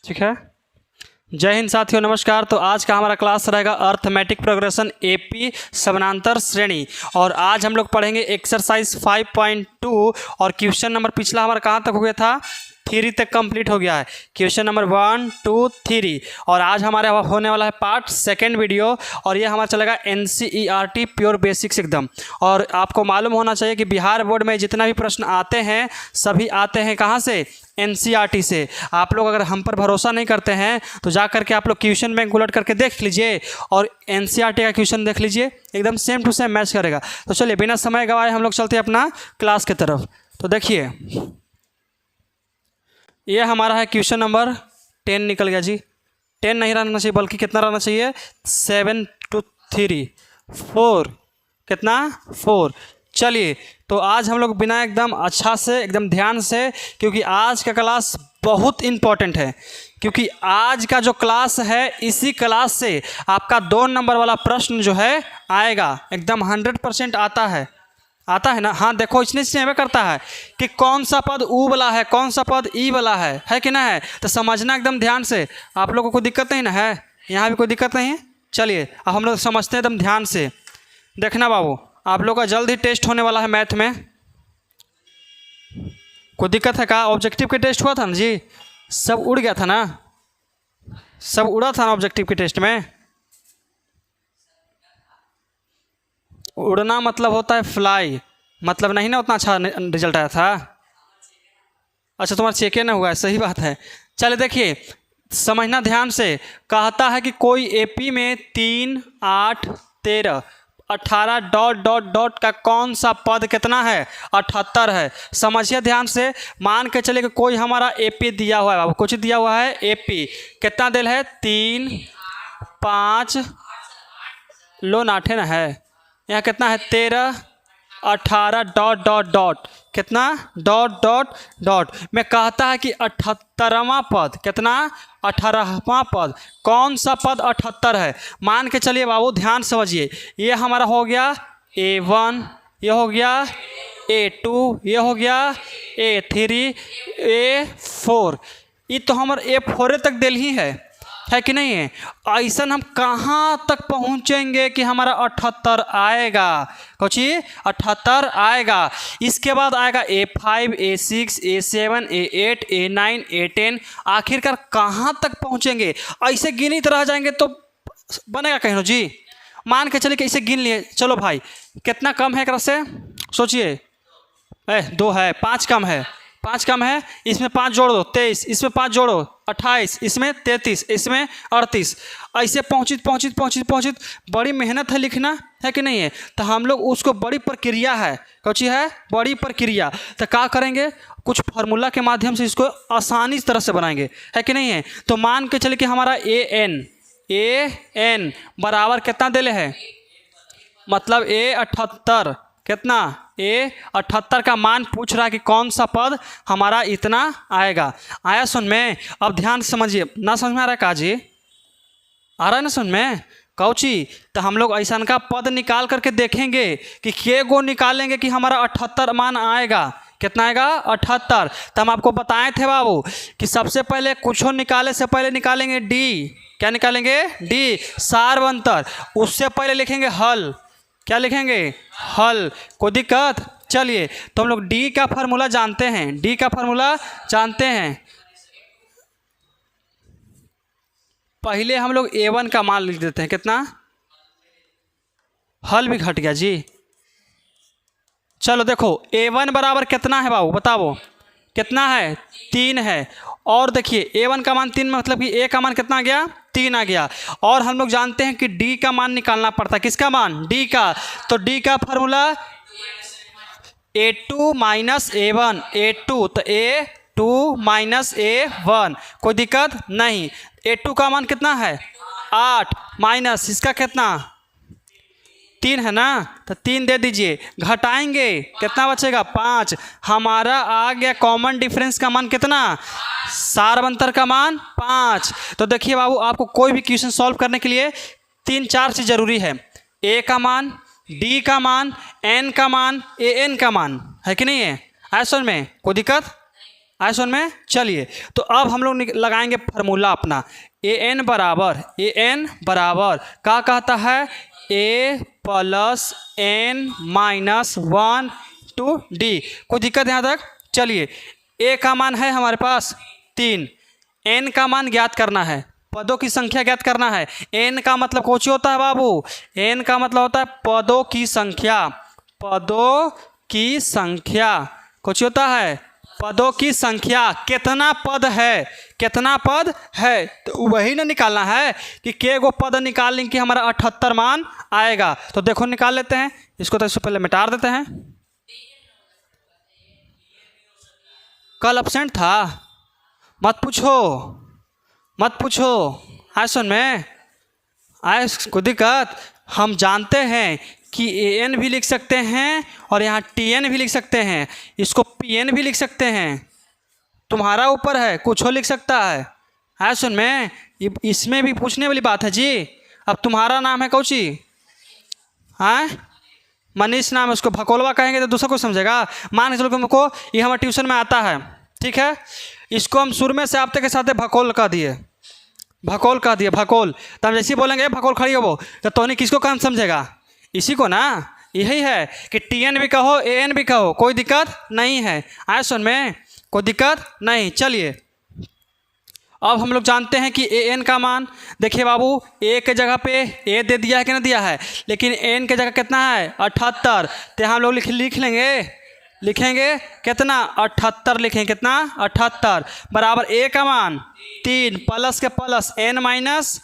ठीक है। जय हिंद साथियों, नमस्कार। तो आज का हमारा क्लास रहेगा अर्थमेटिक प्रोग्रेशन एपी समानांतर श्रेणी, और आज हम लोग पढ़ेंगे एक्सरसाइज 5.2 और क्वेश्चन नंबर पिछला हमारा कहाँ तक हो गया था, 3 तक कंप्लीट हो गया है। क्वेश्चन नंबर 1, 2, 3 और आज हमारे होने वाला है पार्ट सेकेंड वीडियो, और ये हमारा चलेगा NCERT प्योर बेसिक्स एकदम। और आपको मालूम होना चाहिए कि बिहार बोर्ड में जितना भी प्रश्न आते हैं सभी आते हैं कहाँ से, NCERT से। आप लोग अगर हम पर भरोसा नहीं करते हैं तो जा करके आप लोग क्वेश्चन बैंक उलट करके देख लीजिए और NCERT का क्वेश्चन देख लीजिए, एकदम सेम टू सेम मैच करेगा। तो चलिए बिना समय गवाए हम लोग चलते हैं अपना क्लास की तरफ। तो देखिए ये हमारा है क्वेश्चन नंबर 10 निकल गया जी। 10 नहीं रहना चाहिए, बल्कि कितना रहना चाहिए, 7 to 3 4 कितना 4। चलिए तो आज हम लोग बिना एकदम अच्छा से एकदम ध्यान से, क्योंकि आज का क्लास बहुत इम्पोर्टेंट है, क्योंकि आज का जो क्लास है इसी क्लास से आपका 2 नंबर वाला प्रश्न जो है आएगा, एकदम 100% आता है ना। हाँ देखो, इसने से हमें करता है कि कौन सा पद ऊ वाला है, कौन सा पद ई वाला है कि ना है, तो समझना एकदम ध्यान से। आप लोगों को दिक्कत नहीं ना है, यहाँ भी कोई दिक्कत नहीं है। चलिए अब हम लोग समझते हैं एकदम ध्यान से। देखना बाबू, आप लोग का जल्द ही टेस्ट होने वाला है मैथ में। कोई दिक्कत है का? ऑब्जेक्टिव के टेस्ट हुआ था ना जी, सब उड़ गया था ना, सब उड़ा था ना ऑब्जेक्टिव के टेस्ट में। उड़ना मतलब होता है फ्लाई, मतलब नहीं ना उतना अच्छा रिजल्ट आया था। अच्छा तुम्हारा चेक ना हुआ है, सही बात है। चलिए देखिए समझना ध्यान से। कहता है कि कोई एपी में 3, 8, 13, 18 डॉट डॉट डॉट का कौन सा पद कितना है, 78 है। समझिए ध्यान से। मान के चलिए कि कोई हमारा एपी दिया हुआ है, बाबू कुछ दिया हुआ है। एपी कितना दिल है, 3, 5 लो 8 ना है, यहाँ कितना है 13, 18 डॉट डॉट डॉट कितना डॉट डॉट डॉट में कहता है कि 78वां पद कितना, 18वां पद, कौन सा पद 78 है। मान के चलिए बाबू ध्यान समझिए, ये हमारा हो गया A1, ये हो गया A2, ये हो गया A3, A4, ये तो हमारे A4 तक दिल ही है कि नहीं है। ऐसा हम कहाँ तक पहुँचेंगे कि हमारा 78 आएगा, कुछ 78 आएगा। इसके बाद आएगा A5, A6, A7, A8, A9, A10, आखिरकार कहाँ तक पहुँचेंगे। ऐसे गिनित रह जाएंगे तो बनेगा कहीं ना जी। मान के चलिए कि इसे गिन लिए, चलो भाई कितना कम है एक से सोचिए। 2 है, 5 कम है, 5 कम है, इसमें 5 जोड़ दो 23, इसमें 5 जोड़ो 28, इसमें 33, इसमें 38। ऐसे पहुँचित बड़ी मेहनत है लिखना, है कि नहीं है। तो हम लोग उसको बड़ी प्रक्रिया है, कौची है, बड़ी प्रक्रिया। तो क्या करेंगे, कुछ फार्मूला के माध्यम से इसको आसानी तरह से बनाएंगे, है कि नहीं है। तो मान के चलिए कि हमारा AN बराबर कितना दिले है, मतलब A78 कितना, A78 का मान पूछ रहा है कि कौन सा पद हमारा इतना आएगा। आया सुन में? अब ध्यान से समझिए। ना समझ में आ रहा है काजी, आ रहा है ना समझ में कौची। तो हम लोग ऐसा का पद निकाल करके देखेंगे कि के गो निकालेंगे कि हमारा 78 मान आएगा। कितना आएगा, 78। तो हम आपको बताए थे बाबू कि सबसे पहले कुछ निकाले से पहले निकालेंगे डी। क्या निकालेंगे, डी सारवंतर। उससे पहले लिखेंगे हल, क्या लिखेंगे, हल। कोई दिक्कत? चलिए तो हम लोग डी का फार्मूला जानते हैं, डी का फार्मूला जानते हैं। पहले हम लोग A1 का मान लिख देते हैं, कितना, हल भी घट गया जी। चलो देखो A1 बराबर कितना है बाबू, बताओ कितना है, 3 है। और देखिए A1 का मान 3, मतलब कि A का मान कितना आ गया, 3 आ गया। और हम लोग जानते हैं कि D का मान निकालना पड़ता है, किसका मान, D का। तो D का formula A2 minus A1, A2 तो A2 माइनस A1, कोई दिक्कत नहीं। A2 का मान कितना है, 8 माइनस इसका कितना, 3 है ना, तो 3 दे दीजिए। घटाएंगे कितना बचेगा, 5। हमारा आ गया कॉमन डिफरेंस का मान कितना, सारवंतर का मान 5। तो देखिए बाबू, आपको कोई भी क्वेश्चन सॉल्व करने के लिए 3-4 चीज़ जरूरी है। A का मान, D का मान, N का मान, AN का मान, है कि नहीं है। ऐसा में कोई दिक्कत आए सुन में। चलिए तो अब हम लोग लगाएंगे फार्मूला अपना। ए एन बराबर क्या कहता है, A plus N minus 1 to D. कोई दिक्कत यहाँ तक? चलिए ए का मान है हमारे पास 3, एन का मान ज्ञात करना है, पदों की संख्या ज्ञात करना है। एन का मतलब कुछ होता है बाबू, एन का मतलब होता है पदों की संख्या, पदों की संख्या कुछ होता है, पदों की संख्या। कितना पद है, कितना पद है, तो वही ना निकालना है कि के गो पद निकालने की हमारा 78 मान आएगा। तो देखो निकाल लेते हैं इसको, तो इससे पहले मिटा देते हैं। कल एब्सेंट था, मत पूछो आए सुन में, आए को दिक्कत। हम जानते हैं कि ए एन भी लिख सकते हैं और यहाँ टी एन भी लिख सकते हैं, इसको पी एन भी लिख सकते हैं, तुम्हारा ऊपर है, कुछ हो लिख सकता है। आए सुन में, इसमें भी पूछने वाली बात है जी। अब तुम्हारा नाम है कौची, हाँ मनीष नाम है, उसको भकोलवा कहेंगे तो दूसरा को समझेगा। मान के चलो तुमको ये हमारे ट्यूशन में आता है, ठीक है, इसको हम शुरू में से आपते के साथ भकोल कह दिए, भकोल कह दिए, भकोल। तो हम जैसे बोलेंगे भकोल खड़ी हो वो, तो तोहनी किसको काम समझेगा, इसी को ना। यही है कि टी एन भी कहो ए एन भी कहो, कोई दिक्कत नहीं है। आए सुन में, कोई दिक्कत नहीं। चलिए अब हम लोग जानते हैं कि ए एन का मान, देखिए बाबू ए के जगह पे ए दे दिया है कि नहीं दिया है, लेकिन एन के जगह कितना है 78। तो हम लोग लिखेंगे कितना 78 लिखेंगे, कितना 78 बराबर ए का मान 3 प्लस के प्लस एन माइनस,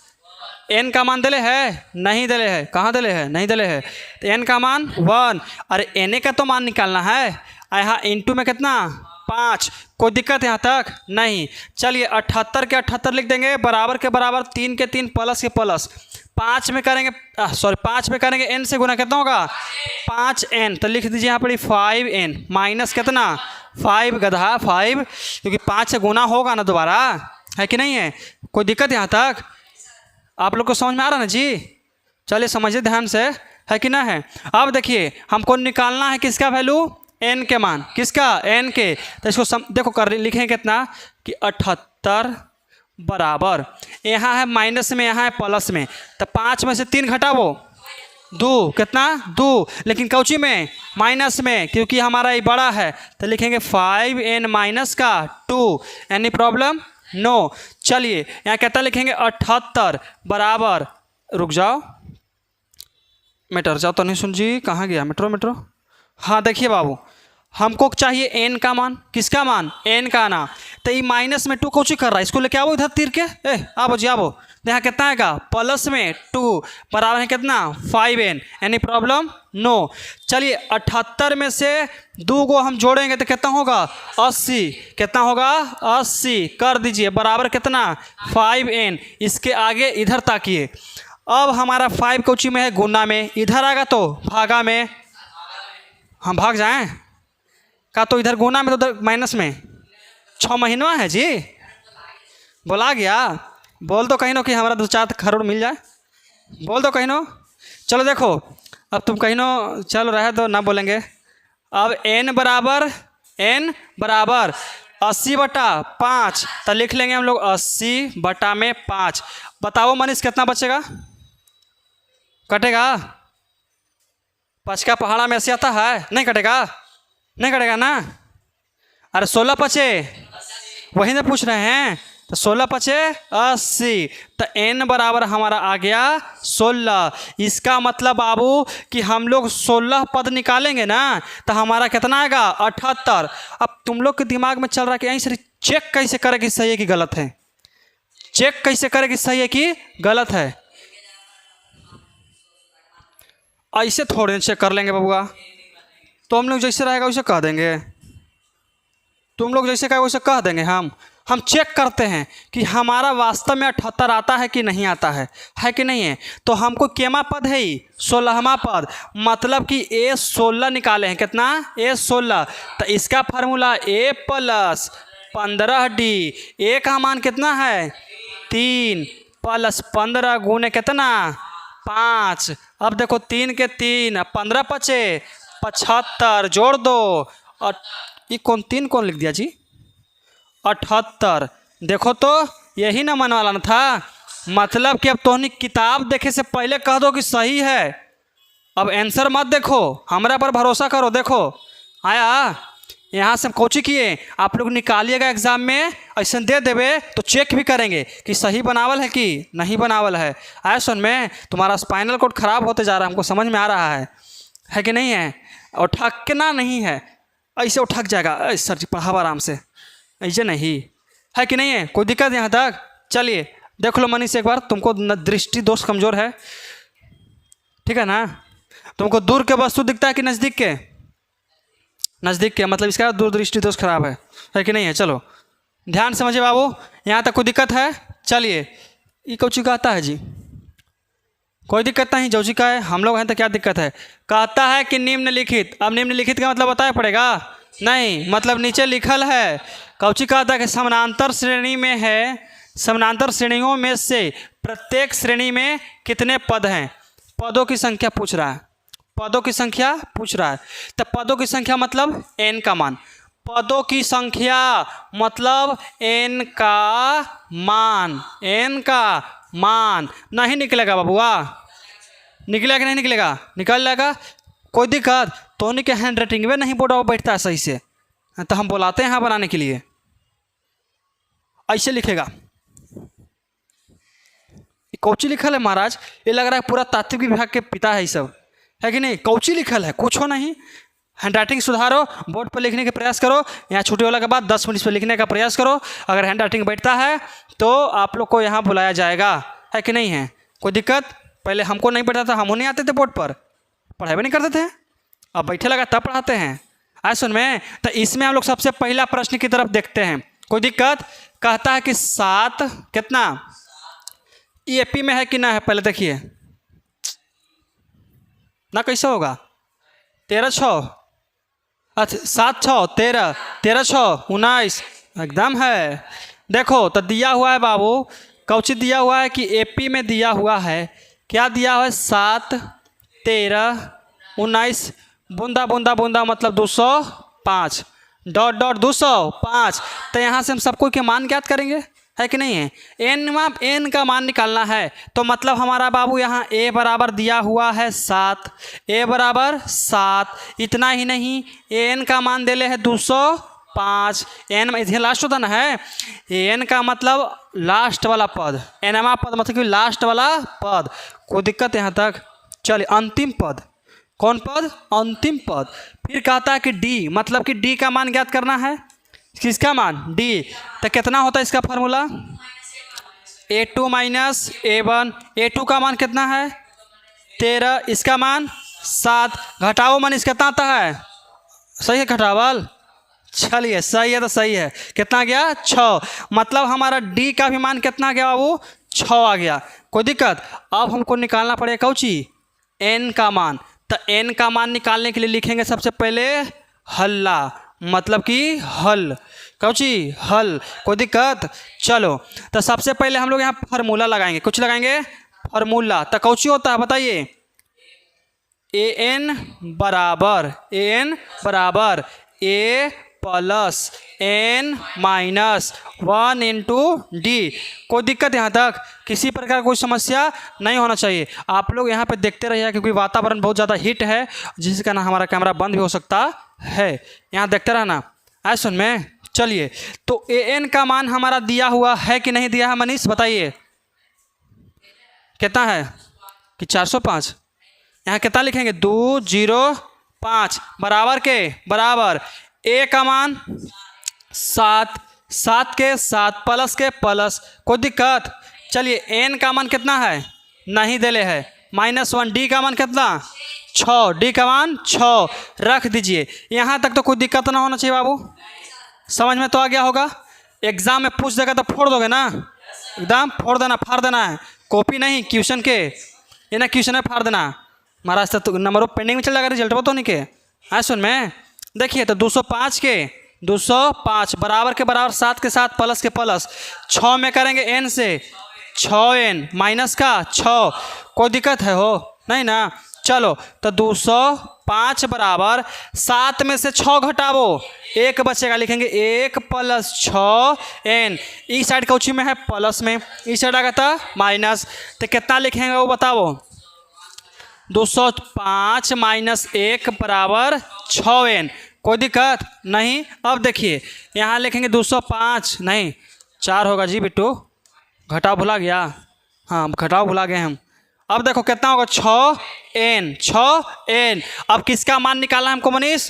एन का मान दिले है नहीं दिले है, कहाँ दिले है नहीं दिले है, तो एन का मान 1। अरे एन ए का तो मान निकालना है, यहाँ इंटू में कितना 5, कोई दिक्कत यहाँ तक नहीं। चलिए 78 के 78 लिख देंगे, बराबर के बराबर 3 के 3 प्लस के प्लस, 5 में करेंगे 5 में करेंगे एन से गुना, कितना होगा 5n। तो लिख दीजिए यहाँ पर 5n माइनस कितना 5 गधा 5, क्योंकि 5 से गुना होगा ना दोबारा, है कि नहीं है, कोई दिक्कत यहाँ तक आप लोग को समझ में आ रहा ना जी। चलिए समझिए ध्यान से, है कि ना है। अब देखिए हमको निकालना है किसका वैल्यू, एन के मान, किसका एन के। तो इसको देखो कर लिखें कितना कि 78 बराबर, यहाँ है माइनस में यहाँ है प्लस में, तो 5 में से 3 घटाओ 2, कितना 2, लेकिन कौची में माइनस में, क्योंकि हमारा ये बड़ा है। तो लिखेंगे 5n माइनस का 2, एनी प्रॉब्लम नो। चलिए यहाँ कहता लिखेंगे 78 बराबर, रुक जाओ मीटर जाओ तो नहीं सुन जी, कहाँ गया मेट्रो। हाँ देखिए बाबू हमको चाहिए एन का मान, किसका मान एन का ना। तो ये माइनस में 2 कौची कर रहा है, इसको लेके आओ इधर तीर के, आओ जी आओ। यहाँ कितना आएगा प्लस में 2 बराबर है कितना 5n, एनी प्रॉब्लम नो। चलिए 78 में से 2 को हम जोड़ेंगे तो कितना होगा 80, कितना होगा 80 कर दीजिए, बराबर कितना 5n। इसके आगे इधर ताकिए, अब हमारा 5 कौची में है गुना में, इधर आएगा तो भागा में, हम भाग जाएं का, तो इधर गुना में तो उधर माइनस में। 6 महीना है जी, बोला गया, बोल दो कहीं नो कि हमारा 2-4 करोड़ मिल जाए, बोल दो कहीं नो। चलो देखो अब तुम कहीं नो, चलो रहे दो ना बोलेंगे। अब n बराबर 80/5, तो लिख लेंगे हम लोग 80/5। बताओ मनीष कितना बचेगा, कटेगा 5 का पहाड़ा में 80 आता है, नहीं कटेगा ना। अरे 16 पचे वही ना पूछ रहे हैं, तो 16 पचे 80, तो n बराबर हमारा आ गया 16। इसका मतलब बाबू कि हम लोग 16 पद निकालेंगे ना, तो हमारा कितना आएगा 78। अब तुम लोग के दिमाग में चल रहा है कि यहीं से चेक कैसे करे कि सही है कि गलत है, चेक कैसे करे कि सही है कि गलत है। ऐसे थोड़े चेक कर लेंगे बबुआ, तो हम लोग जैसे रहेगा वैसे कह देंगे, तुम लोग जैसे कहे वैसे कह देंगे। हम चेक करते हैं कि हमारा वास्तव में 78 आता है कि नहीं आता है कि नहीं है। तो हमको केमा पद है 16वां पद, मतलब कि ए 16 निकाले हैं, कितना ए 16। तो इसका फार्मूला a प्लस 15d, ए का मान कितना है 3 प्लस 15 गुने कितना 5। अब देखो 3 के 3 15 पचे 75, जोड़ दो। और ये 3 कौन लिख दिया जी, 78। देखो तो यही ना मन वाला न था। मतलब कि अब तोहनी किताब देखे से पहले कह दो कि सही है। अब आंसर मत देखो, हमारा पर भरोसा करो। देखो आया, यहाँ से हम कोची किए, आप लोग निकालिएगा एग्जाम में, ऐसा दे देवे तो चेक भी करेंगे कि सही बनावल है कि नहीं बनावल है। आया सुन में, तुम्हारा स्पाइनल कोड खराब होते जा रहा है, हमको समझ में आ रहा है कि नहीं है। और ठकना नहीं है, ऐसे वो ठक जाएगा। सर जी पढ़ाओ आराम से, ऐसे नहीं है कि नहीं है। कोई दिक्कत यहाँ तक? चलिए देख लो मनीष एक बार, तुमको दृष्टि दोष कमज़ोर है, ठीक है ना। तुमको दूर के वस्तु दिखता है कि नज़दीक के? नज़दीक के, मतलब इसका दूरदृष्टि दोष खराब है कि नहीं है। चलो ध्यान समझिए बाबू, यहाँ तक कोई दिक्कत है? चलिए, ये कौची का आता है जी? कोई दिक्कत नहीं, जो जी का है हम लोग हैं तो क्या दिक्कत है। कहता है कि निम्नलिखित, अब निम्नलिखित का मतलब बताया पड़ेगा नहीं, मतलब नीचे लिखल है। कौची कहता है कि समानांतर श्रेणी में है, समानांतर श्रेणियों में से प्रत्येक श्रेणी में कितने पद हैं। पदों की संख्या पूछ रहा है, पदों की संख्या पूछ रहा है। तो पदों की संख्या मतलब n का मान, पदों की संख्या मतलब n का मान, n का मान। नहीं निकलेगा बाबुआ, निकलेगा कि नहीं निकलेगा? निकल जाएगा। कोई दिक्कत तो नहीं, के हैंड राइटिंग में नहीं बोर्ड बैठता है सही से, तो हम बुलाते हैं यहाँ बनाने के लिए। ऐसे लिखेगा, कौची लिखल है महाराज? ये लग रहा है पूरा तात्विक विभाग के पिता है ये सब, है कि नहीं। कौची लिखल है, कुछ हो नहीं। हैंड राइटिंग सुधारो, बोर्ड पर लिखने का प्रयास करो। यहाँ छुट्टी वाला के बाद 10 मिनट पर लिखने का प्रयास करो। अगर हैंड राइटिंग बैठता है तो आप लोग को यहाँ बुलाया जाएगा, है कि नहीं है। कोई दिक्कत? पहले हमको नहीं बैठता था, हम नहीं आते थे बोर्ड पर, पढ़ाई भी नहीं करते थे। अब बैठे लगा तब पढ़ाते हैं। आए सुन में, तो इसमें हम लोग सबसे पहला प्रश्न की तरफ देखते हैं। कोई दिक्कत? कहता है कि 7 कितना ईएपी में है कि ना है, पहले देखिए ना, कैसे होगा? 13 6, अच्छा 7 6 13, 13 6 19, एकदम है। देखो तो दिया हुआ है बाबू, कौची दिया हुआ है कि एपी में दिया हुआ है, क्या दिया हुआ है? 7 13 19, बूंदा बूंदा बूंदा मतलब 205, डॉट डॉट 205। तो यहाँ से हम सबको के मान ज्ञात करेंगे, है कि नहीं है। एन का मान निकालना है, तो मतलब हमारा बाबू यहाँ ए बराबर दिया हुआ है 7, ए बराबर 7। इतना ही नहीं, एन का मान दे ले है 205। एन में लास्ट होता ना है, एन का मतलब लास्ट वाला पद, एनमा पद मतलब कि लास्ट वाला पद। कोई दिक्कत यहाँ तक? चलिए अंतिम पद, कौन पद? अंतिम पद। फिर कहता है कि डी, मतलब कि डी का मान ज्ञात करना है। किसका मान? डी। तो कितना होता है इसका formula? A2 minus A1। A2 का मान कितना है? 13, इसका मान 7। घटाओ मान इसका कितना आता है? सही है घटावल? चलिए सही है, तो सही है। कितना गया? 6। मतलब हमारा डी का भी मान कितना गया बाबू? 6 आ गया। कोई दिक्कत? अब हमको निकालना पड़ेगा कौची? एन का मान। तो एन का मान निकालने के लिए लिखेंगे सबसे पहले हल्ला, मतलब कि हल, कौची? हल। कोई दिक्कत? चलो तो सबसे पहले हम लोग यहाँ फार्मूला लगाएंगे, कुछ लगाएंगे फार्मूला। तो कौची होता है बताइए? एन बराबर A plus N minus 1 into D. कोई दिक्कत यहाँ तक? किसी प्रकार कोई समस्या नहीं होना चाहिए। आप लोग यहाँ पे देखते रहिए, क्योंकि वातावरण बहुत ज़्यादा हीट है, जिसके कारण हमारा कैमरा बंद भी हो सकता है। यहाँ देखते रहना। आए सुन में, चलिए तो ए एन का मान हमारा दिया हुआ है कि नहीं दिया है मनीष? बताइए कितना है? कि 405। यहाँ कितना लिखेंगे? 205 बराबर के बराबर ए का मान 7, 7 के 7 प्लस के प्लस। कोई दिक्कत? चलिए एन का मान कितना है? नहीं देले है, -1। डी का मान कितना? 6। डी का मान 6 रख दीजिए। यहाँ तक तो कोई दिक्कत ना होना चाहिए बाबू, समझ में तो आ गया होगा। एग्जाम में पूछ देगा तो फोड़ दोगे ना, एकदम फोड़ देना, फाड़ देना है। कॉपी नहीं, क्वेश्चन के, ये ना क्वेश्चन है फाड़ देना महाराज। तो नंबर पेंडिंग में चल जाएगा, रिजल्ट वो तो नहीं के। हाँ सुन में देखिए, तो 205 के 205 बराबर के बराबर 7 के 7 प्लस के प्लस 6 में करेंगे एन से 6n माइनस का 6। कोई दिक्कत है हो नहीं ना? चलो तो 205 बराबर 7 में से 6 घटावो, 1 बचेगा, लिखेंगे 1 + 6n। इस साइड कौची में है प्लस में, इस साइड आगा था माइनस, तो कितना लिखेंगे वो बताओ। 205 - 1 बराबर 6n। कोई दिक्कत नहीं। अब देखिए यहाँ लिखेंगे 205 नहीं 4 होगा जी बिट्टू, घटाव भुला गया, हाँ घटाव भुला गए हम। अब देखो कितना होगा 6n, 6n। अब किसका मान निकालना है हमको मनीष,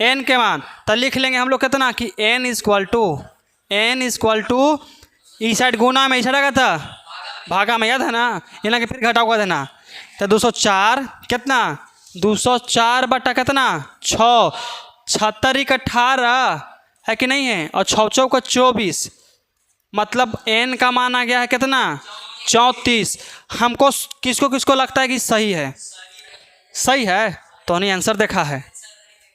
n के मान, तो लिख लेंगे हम लोग कितना कि n = इस साइड गुना में, इस साइड आगा था भागा में, याद है ना, इन्हें फिर घटाव कर देना। तो 204 कितना 204 बटा कितना 6, 76 × 18 है कि नहीं है, और 6 × 4 = 24, मतलब n का मान आ गया है कितना 34। हमको किसको किसको लगता है कि सही है, सही है, तो नहीं आंसर देखा है,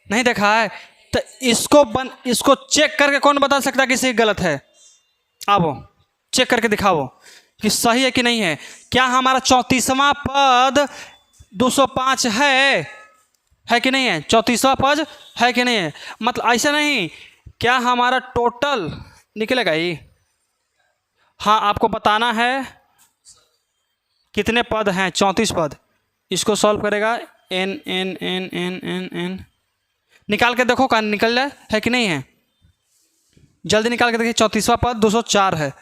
नहीं देखा है, तो इसको चेक करके कौन बता सकता है कि सही गलत है। आओ चेक करके दिखाओ कि सही है कि नहीं है। क्या हमारा 34वां पद 205 है कि नहीं है, 34वां पद है कि नहीं है, मतलब ऐसा नहीं, क्या हमारा टोटल निकलेगा ही। हाँ आपको बताना है कितने पद हैं, 34 पद। इसको सॉल्व करेगा n n n n n n, निकाल के देखो कहाँ निकल जाए है कि नहीं है, जल्दी निकाल के देखिए। 34वां पद 204 है।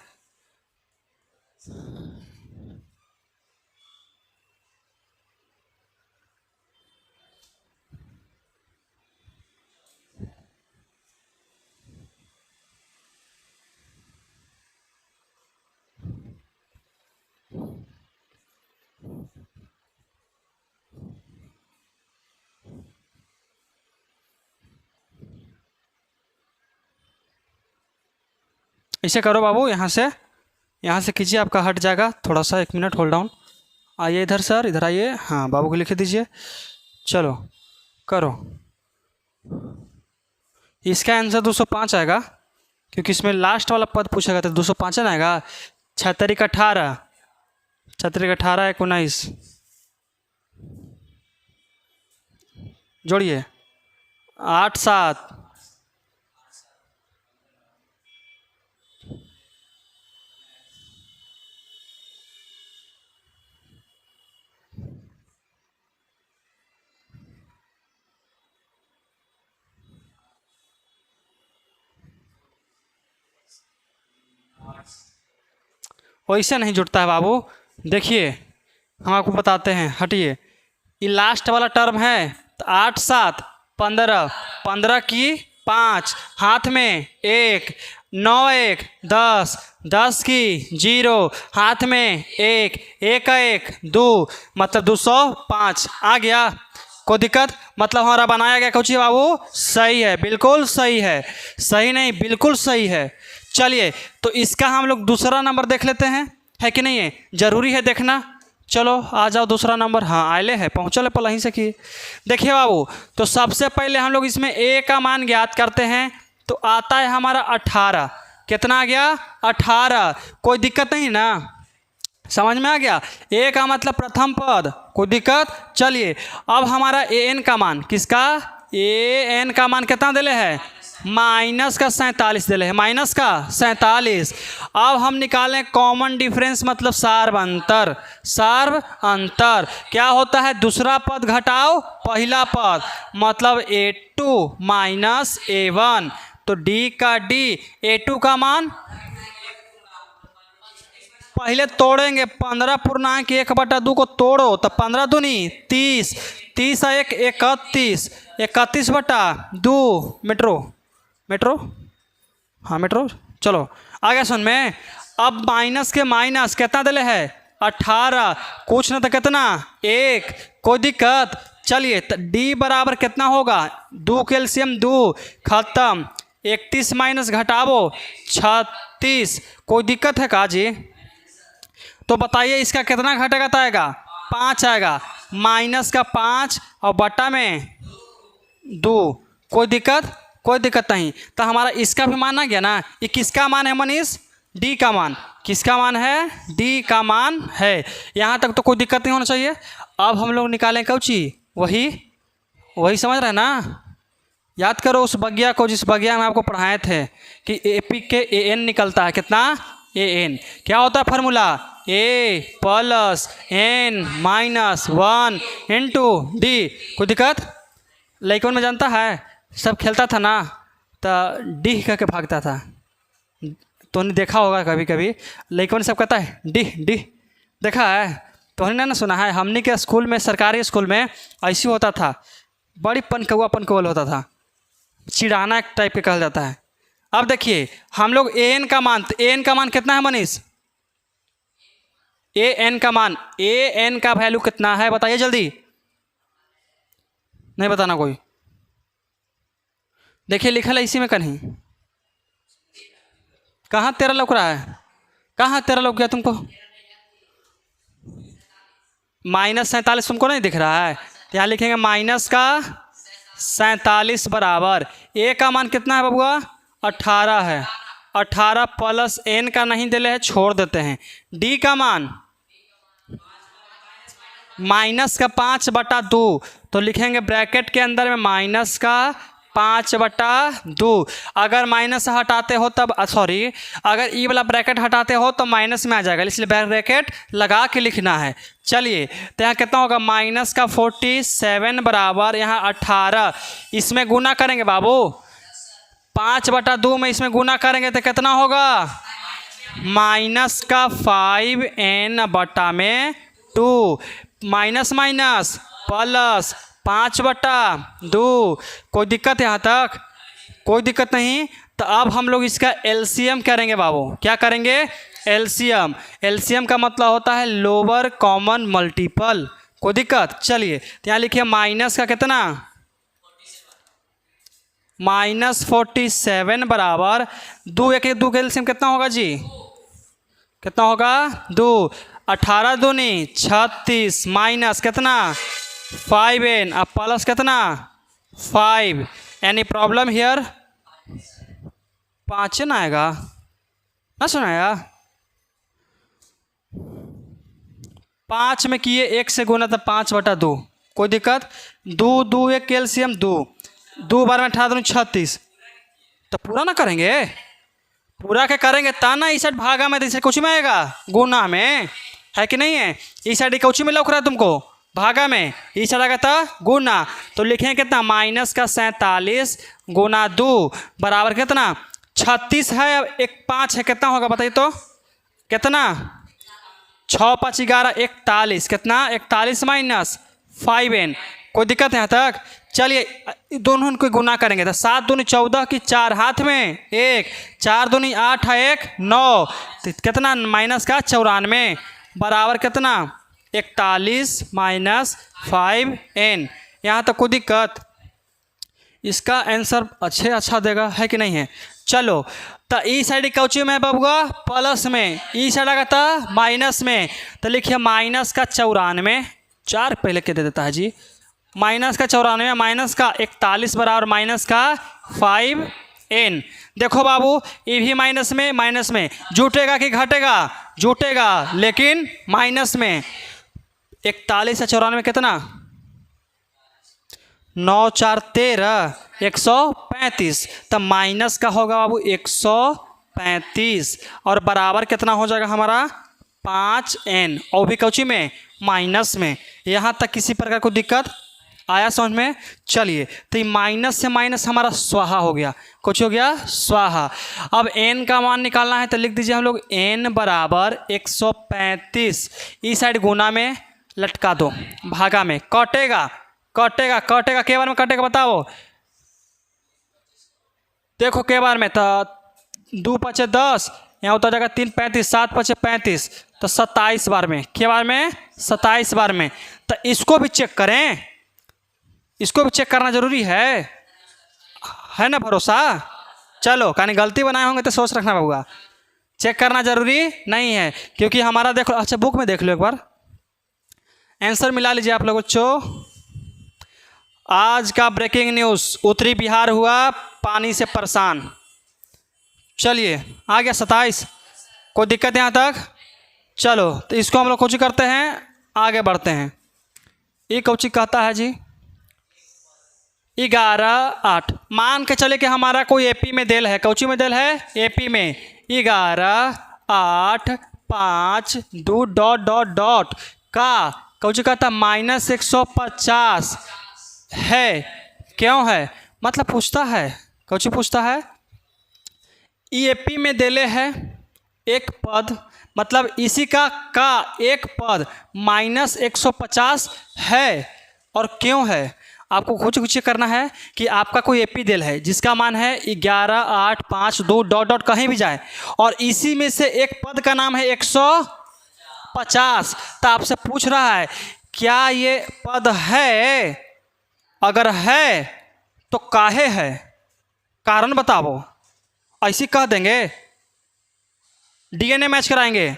इसे करो बाबू, यहाँ से कीजिए, आपका हट जाएगा थोड़ा सा, 1 मिनट होल्ड डाउन। आइए इधर सर, इधर आइए, हाँ बाबू को लिख दीजिए। चलो करो, इसका आंसर 205 आएगा, क्योंकि इसमें लास्ट वाला पद पूछेगा तो 205 ना आएगा। 76 × 18, 76 × 18 = 19, जोड़िए 8 7, वैसे नहीं जुड़ता है बाबू। देखिए हम आपको बताते हैं, हटिए, ये लास्ट वाला टर्म है, तो 8 7 15, 15 की 5, हाथ में 1, 9 1 10, 10 की 0, हाथ में 1, 1 का 1 2, मतलब 205 आ गया। कोई दिक्कत, मतलब हमारा बनाया गया कुछ बाबू सही है, बिल्कुल सही है, सही नहीं बिल्कुल सही है। चलिए तो इसका हम लोग दूसरा नंबर देख लेते हैं, है कि नहीं है, ज़रूरी है देखना। चलो आ जाओ दूसरा नंबर, हाँ आए है, पहुँचल पल यहीं से किए। देखिए बाबू, तो सबसे पहले हम लोग इसमें a का मान ज्ञात करते हैं, तो आता है हमारा 18। कितना आ गया 18, कोई दिक्कत नहीं ना, समझ में आ गया। a का मतलब प्रथम पद, कोई दिक्कत। चलिए अब हमारा an का मान, किसका an का मान कितना दिले है, -47 दिले है, -47। अब हम निकालें कॉमन डिफरेंस, मतलब सार्व अंतर। सार्व अंतर क्या होता है, दूसरा पद घटाओ पहला पद, मतलब a2 - a1, तो d का d, a2 का मान पहले तोड़ेंगे, 15 पूर्णांक 1/2 को तोड़ो, तो 15 दूनी 30, 30 1 31, 31/2 मेट्रो, हाँ मेट्रो। चलो आगे सुन में, अब माइनस के माइनस कितना दिले है 18, कुछ ना तो कितना 1, कोई दिक्कत। चलिए तो d बराबर कितना होगा, 2 के एलसीएम 2, खत्म। 31 माइनस घटावो 36, कोई दिक्कत है का जी। तो बताइए इसका कितना घटेगा, तो आएगा 5 आएगा, माइनस का 5 और बटा में 2, कोई दिक्कत नहीं। तो हमारा इसका भी मान आ गया ना, ये किसका मान है मनीष, डी का मान, किसका मान है? डी का मान है। यहाँ तक तो कोई दिक्कत नहीं होना चाहिए। अब हम लोग निकालें कौची, वही समझ रहे हैं ना। याद करो उस बगिया को जिस बगिया में आपको पढ़ाए थे कि AP के AN निकलता है, कितना? AN। क्या होता है formula? A plus N minus 1 into D। कोई दिक्कत? लइकन में जानता है, सब खेलता था ना तो डी कह के भागता था, तो नहीं देखा होगा कभी कभी लइकन सब कहता है डी डी, देखा है? तो ना सुना है? हमने के स्कूल में, सरकारी स्कूल में ऐसी होता था, बड़ी पनकौल होता था, चिड़ाना एक टाइप के कहा जाता है। अब देखिए हम लोग AN का मान कितना है मनीष? AN का वैल्यू कितना है बताइए जल्दी। नहीं बताना कोई? देखिए लिखा है इसी में कहीं। कहाँ 13 लग रहा है? कहाँ 13 लग गया तुमको? -47 तुमको नहीं दिख रहा है? यहाँ लिखेंगे माइनस का 47 बराबर A का मान कितना है बबुआ? 18 है। 18 प्लस N का नहीं दिले है, छोड़ देते हैं। D का मान माइनस का 5/2, तो लिखेंगे ब्रैकेट के अंदर में माइनस का 5/2। अगर माइनस हटाते हो तब अगर ई वाला ब्रैकेट हटाते हो तो माइनस में आ जाएगा, इसलिए ब्रैकेट लगा के लिखना है। चलिए तो यहाँ कितना होगा? माइनस का 47 बराबर यहाँ 18, इसमें गुना करेंगे बाबू, 5/2 में इसमें गुना करेंगे तो कितना होगा? माइनस का 5n/2, माइनस माइनस प्लस 5/2। कोई दिक्कत यहाँ तक? कोई दिक्कत नहीं। तो अब हम लोग इसका LCM करेंगे बाबू। क्या करेंगे? LCM का मतलब होता है लोअर कॉमन मल्टीपल। कोई दिक्कत? चलिए तो यहाँ लिखिए माइनस का कितना? -47 बराबर 2 का LCM कितना होगा जी? कितना होगा? 2। 18 दूनी 36 माइनस कितना? 5n, अब प्लस कितना? 5। Any problem here? 5 ना आएगा ना, सुनाया? 5 में किए 1 से गुना तो 5/2। कोई दिक्कत? 2 1 LCM 2 बार में 18 36। तो पूरा ना करेंगे? पूरा के करेंगे ता ना इस साइड भागा में, इस कुछ में आएगा गुना में, है कि नहीं है? इस साइड कौची में लौक रहा है तुमको? भागा में। इस साइड आएगा था गुना, तो लिखेंगे कितना? माइनस का 47 गुना 2 बराबर कितना? 36 है। अब 1 5 है, कितना होगा बताइए तो? कितना? 6 5 11 41, कितना? 41 माइनस 5n। कोई दिक्कत है यहाँ तक? चलिए दोनों को गुना करेंगे तो 7 दूनी 14 की 4 हाथ में 1, 4 दूनी 8 है 1 9, तो कितना? माइनस का 94 बराबर कितना? 41 माइनस 5n। यहाँ तक कोई दिक्कत? इसका आंसर अच्छा देगा, है कि नहीं है? चलो तो ई साइड कौची में बबुआ? प्लस में। ई साइड आगा था माइनस में, तो लिखिए माइनस का 94, 4 पहले के दे देता है जी। माइनस का 94 माइनस का 41 बराबर माइनस का 5n। देखो बाबू ये भी माइनस में जुटेगा कि घटेगा? जुटेगा, लेकिन माइनस में। 41 से 94 कितना? 9 4 13 135, तब माइनस का होगा बाबू 135 और बराबर कितना हो जाएगा हमारा? 5n, और भी कौची में? माइनस में। यहाँ तक किसी प्रकार को दिक्कत आया समझ में? चलिए तो ये माइनस से माइनस हमारा स्वाहा हो गया। कुछ हो गया? स्वाहा। अब n का मान निकालना है तो लिख दीजिए हम लोग n बराबर 135। इस साइड गुना में लटका दो, भागा में कटेगा के बार में कटेगा बताओ? देखो के बार में तो 2 5 10, यहाँ उतर जाएगा 3 35, 7 5 35, तो 27 बार में। के बार में? 27 बार में। तो इसको भी चेक करें, इसको भी चेक करना जरूरी है ना? भरोसा? चलो कहीं गलती बनाए होंगे तो सोच रखना बाबूआ, चेक करना जरूरी नहीं है, क्योंकि हमारा देख लो। अच्छा बुक में देख लो एक बार, आंसर मिला लीजिए आप लोग बच्चों। आज का ब्रेकिंग न्यूज़, उत्तरी बिहार हुआ पानी से परेशान। चलिए आ गया 27। कोई दिक्कत यहाँ तक? चलो तो इसको हम लोग कुछ करते हैं, आगे बढ़ते हैं। ये कौची कहता है जी 11 8। मान के चले कि हमारा कोई एपी में देल है, कौची में देल है? एपी में 11 8 5 2 डॉट डॉट डॉट का कौची कहता -150 है। क्यों है? मतलब पूछता है, कौची पूछता है? एपी में देले है एक पद, मतलब इसी का एक पद -150 है। और क्यों है? आपको कुछ करना है कि आपका कोई एपी देल है जिसका मान है 11 8 5 2 डॉट डॉट कहीं भी जाए, और इसी में से एक पद का नाम है 150। तो आपसे पूछ रहा है क्या ये पद है? अगर है तो काहे है, कारण बताओ। ऐसी कह देंगे, डीएनए मैच कराएंगे,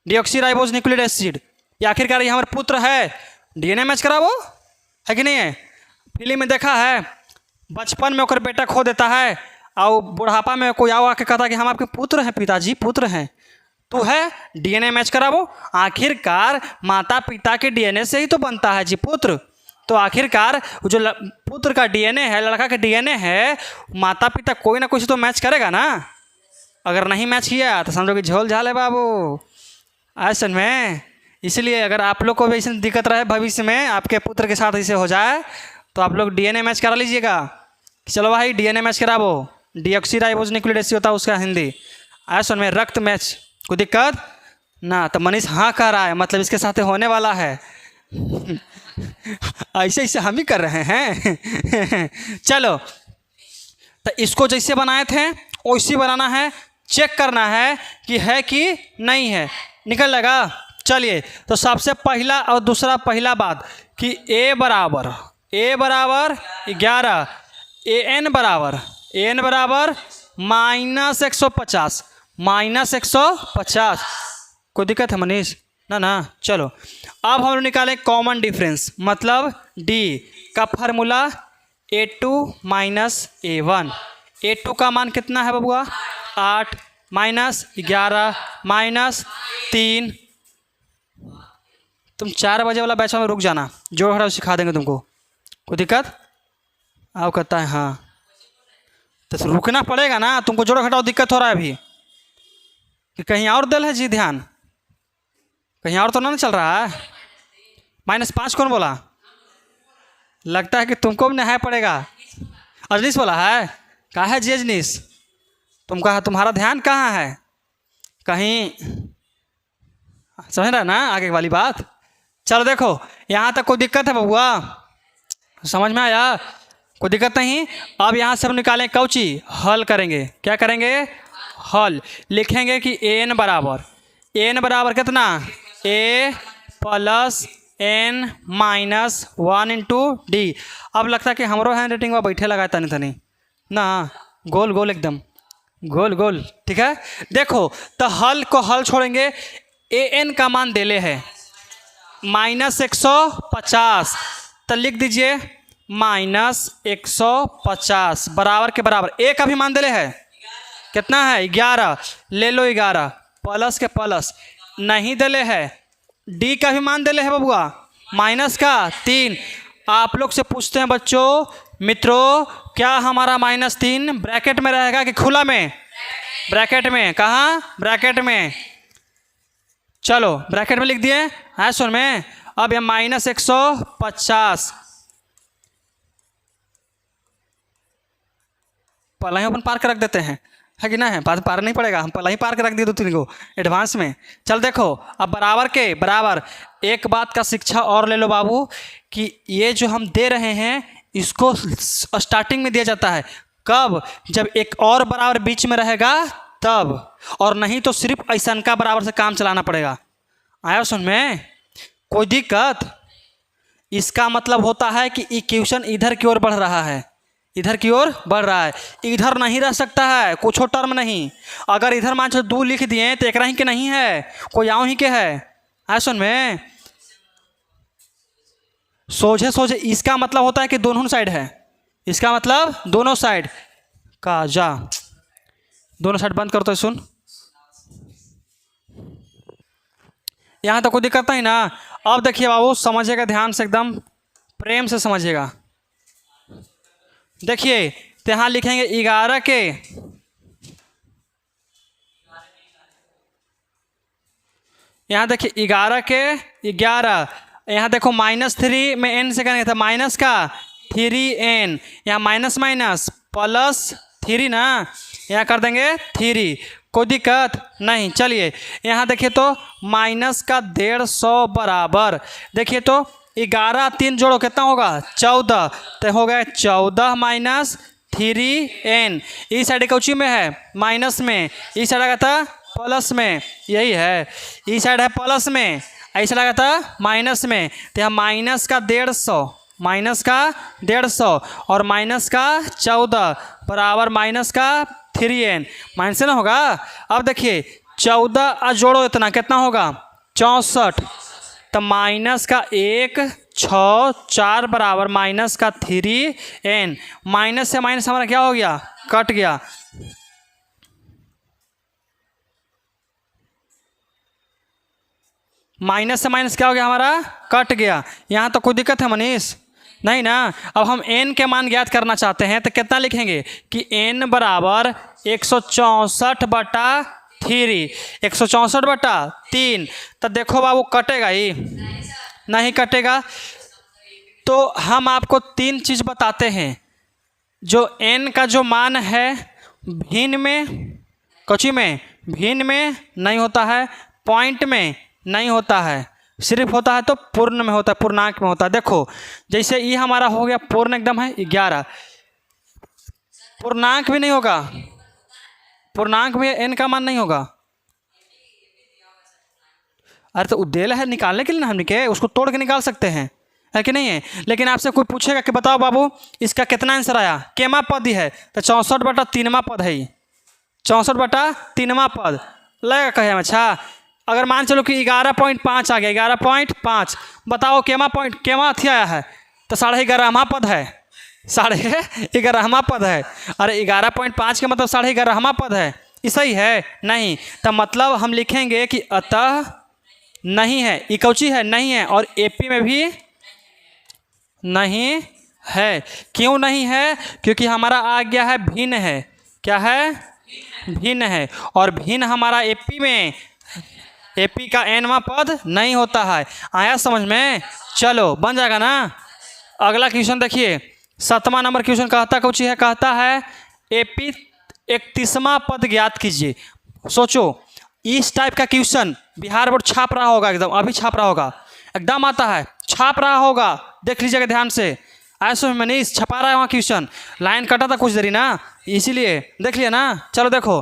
डीऑक्सीराइबोज न्यूक्लिक एसिड, या आखिरकार ये हमारे पुत्र है, डीएनए मैच करावो, है कि नहीं है? फिल्म में देखा है, बचपन में ओकर बेटा खो देता है और बुढ़ापा में कोई आओ आके कहता कि हम आपके पुत्र हैं, पिताजी पुत्र हैं। तो है डीएनए मैच करावो। आखिरकार माता पिता के डीएनए से ही तो बनता है जी पुत्र। तो आखिरकार जो पुत्र का डीएनए है, लड़का का डीएनए है, माता पिता कोई ना कोई से तो मैच करेगा ना। अगर नहीं मैच किया तो समझो कि झोल झाल है बाबू, ऐसा में। इसलिए अगर आप लोग को भी ऐसी दिक्कत रहे भविष्य में, आपके पुत्र के साथ ऐसे हो जाए, तो आप लोग डीएनए मैच करा लीजिएगा। चलो भाई डीएनए मैच करावो, डीऑक्सीराइबोज न्यूक्लिक एसिड होता है उसका हिंदी, ऐसा में रक्त मैच। कोई दिक्कत ना? तो मनीष हाँ कह रहा है, मतलब इसके साथ होने वाला है। ऐसे ऐसे हम ही कर रहे हैं। चलो तो इसको जैसे बनाए थे वैसे बनाना है, चेक करना है कि है कि नहीं है, निकल लगा। चलिए तो सबसे पहला और दूसरा पहला बात कि ए बराबर 11, एन बराबर -150 -150। कोई दिक्कत है मनीष? ना। चलो अब हम लोग निकालें कॉमन डिफरेंस, मतलब डी का फार्मूला A2 - A1। A2 का मान कितना है बबुआ? 8 -11 -3। तुम 4 बजे वाला बैच में रुक जाना, जोड़ घटाव सिखा देंगे तुमको। कोई दिक्कत? आओ कहता है हाँ, तो रुकना पड़ेगा ना, तुमको जोड़ घटाव दिक्कत हो रहा है अभी कि कहीं और दल है जी, ध्यान कहीं और तो ना चल रहा है। -5 कौन बोला? लगता है कि तुमको भी नहाया पड़ेगा। अजनीश बोला है? कहा है जी अजनीश? तुम कहा, तुम्हारा ध्यान कहाँ है? कहीं समझ रहा ना आगे वाली बात? चलो देखो यहाँ तक कोई दिक्कत है बबुआ? समझ में आया? कोई दिक्कत नहीं। अब यहाँ से हम निकालें कौची, हल करेंगे। क्या करेंगे? हल। लिखेंगे कि एन बराबर कितना? A + n - 1 × d। अब लगता है कि हमारो हैंड राइटिंग में बैठे लगा तनी ना, गोल एकदम गोल, ठीक है। देखो तो हल को हल छोड़ेंगे, an का मान देले है -150, तो लिख दीजिए -150 बराबर के बराबर। a का भी मान देले है, कितना है? 11, ले लो 11, प्लस के प्लस नहीं देले है। डी का भी मान देले है बबुआ, -3। आप लोग से पूछते हैं बच्चों, मित्रों, क्या हमारा -3 ब्रैकेट में रहेगा कि खुला में? ब्रैकेट में। कहाँ? ब्रैकेट में। चलो ब्रैकेट में लिख दिए है सुन में। अब ये -150 पहले ही अपन पार कर रख देते हैं, है कि ना है? पार नहीं पड़ेगा, हम पहले ही पार कर रख दिए 2-3 को एडवांस में। चल देखो अब बराबर के बराबर। एक बात का शिक्षा और ले लो बाबू कि ये जो हम दे रहे हैं इसको स्टार्टिंग में दिया जाता है। कब? जब एक और बराबर बीच में रहेगा तब, और नहीं तो सिर्फ ऐसा का बराबर से काम चलाना पड़ेगा। आया सुन में? कोई दिक्कत? इसका मतलब होता है कि इक्वेशन इधर की ओर बढ़ रहा है, इधर की ओर बढ़ रहा है। इधर नहीं रह सकता है, कुछ टर्म नहीं। अगर इधर मान लो 2 लिख दिए तो एक ही के नहीं है, कोई आऊँ ही के है। है सुन में? सोझे इसका मतलब होता है कि दोनों साइड है। इसका मतलब दोनों साइड का जा, दोनों साइड बंद करो तो सुन। यहाँ तो कोई दिक्कत नहीं ना। अब देखिए बाबू, समझिएगा ध्यान से, एकदम प्रेम से समझिएगा। देखिए तो यहाँ लिखेंगे 11 के, यहाँ देखिए 11 के 11, यहाँ देखो -3 में n से करेंगे तो माइनस का 3n, यहाँ माइनस माइनस प्लस 3 ना, यहाँ कर देंगे 3, कोई दिक्कत नहीं। चलिए यहाँ देखिए तो माइनस का 150 बराबर, देखिए तो 11 3 जोड़ो कितना होगा 14, तो हो गया 14 माइनस 3n। इस साइड कौची में है माइनस में, इस साइड आया था प्लस में, यही है, इस साइड है प्लस में, ऐसा लगा था माइनस में, तो यहाँ माइनस का 150, माइनस का 150 और माइनस का 14 बराबर माइनस का 3n, माइनस से ना होगा। अब देखिए 14 जोड़ो इतना कितना होगा 64, तो माइनस का 1 6 4 बराबर माइनस का 3n, माइनस से माइनस हमारा क्या हो गया कट गया। माइनस से माइनस क्या हो गया हमारा कट गया। यहाँ तो कोई दिक्कत है मनीष नहीं ना। अब हम n के मान ज्ञात करना चाहते हैं तो कितना लिखेंगे कि n बराबर 164/3, 164/3। तो देखो बाबू कटेगा ही नहीं कटेगा। तो हम आपको 3 चीज़ बताते हैं, जो n का जो मान है भिन्न में, कची में भिन्न में नहीं होता है, पॉइंट में नहीं होता है, सिर्फ होता है तो पूर्ण में होता है, पूर्णांक में होता है। देखो जैसे ये हमारा हो गया पूर्ण एकदम है 11, पूर्णांक भी नहीं होगा, पूर्णांक में n का मान नहीं होगा। अरे तो उद्देल है निकालने के लिए ना, हम के उसको तोड़ के निकाल सकते हैं, है कि नहीं है। लेकिन आपसे कोई पूछेगा कि बताओ बाबू इसका कितना आंसर आया, केमा पद ही है, तो 64/3वां पद है, 64/3वां पद लगेगा कहे। अच्छा अगर मान चलो कि 11.5 आ गया, 11.5 बताओ केमा अथी आया है, तो 11.5वां पद है, 11.5वां पद है। अरे 11.5 का मतलब 11.5वां पद है, ऐसा ही है नहीं। तो मतलब हम लिखेंगे कि अतः नहीं है, इकौची है नहीं है, और एपी में भी नहीं है। क्यों नहीं है, क्योंकि हमारा आ गया है भिन्न है, क्या है भिन्न है, और भिन्न हमारा एपी में, एपी का nवां पद नहीं होता है। आया समझ में, चलो बन जाएगा ना। अगला क्वेश्चन देखिए 7वां नंबर क्वेश्चन कहता कुछ है, कहता है एपी 31वां पद ज्ञात कीजिए। सोचो इस टाइप का क्वेश्चन बिहार बोर्ड छाप रहा होगा, एकदम अभी छाप रहा होगा, एकदम आता है छाप रहा होगा, देख लीजिएगा ध्यान से। ऐसे मनीष छपा रहा है वहाँ क्वेश्चन, लाइन कटा था कुछ देरी ना, इसीलिए देख लिया ना। चलो देखो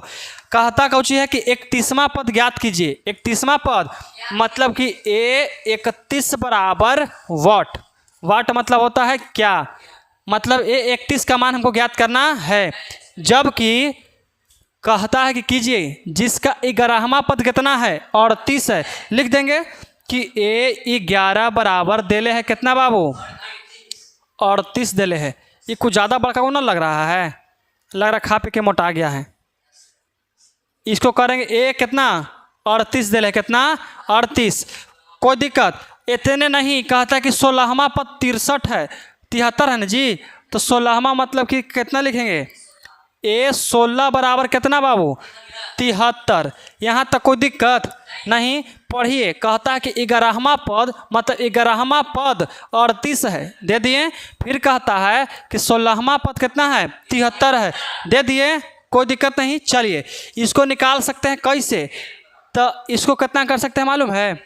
कहता कौची है कि 31वां पद ज्ञात कीजिए। 31वां पद मतलब कि A31 बराबर वाट, वाट मतलब होता है क्या, मतलब A31 का मान हमको ज्ञात करना है। जबकि कहता है कि कीजिए जिसका 11वां पद कितना है 38 है, लिख देंगे कि A11 बराबर देले है कितना बाबू 38 देले है। ये कुछ ज़्यादा बड़का को ना लग रहा है, लग रहा खा पी के मोटा गया है। इसको करेंगे ए कितना 38 देले कितना 38, कोई दिक्कत इतने नहीं। कहता है कि 16वां पद 63 है, 73 है ना जी, तो 16वां मतलब कि कितना लिखेंगे A16 बराबर कितना बाबू 73। यहाँ तक कोई दिक्कत नहीं। पढ़िए कहता है कि 11वां पद मतलब 11वां पद 38 है, दे दिए। फिर कहता है कि 16वां पद कितना है 73 है, दे दिए, कोई दिक्कत नहीं। चलिए इसको निकाल सकते हैं कैसे, तो इसको कितना कर सकते हैं मालूम है,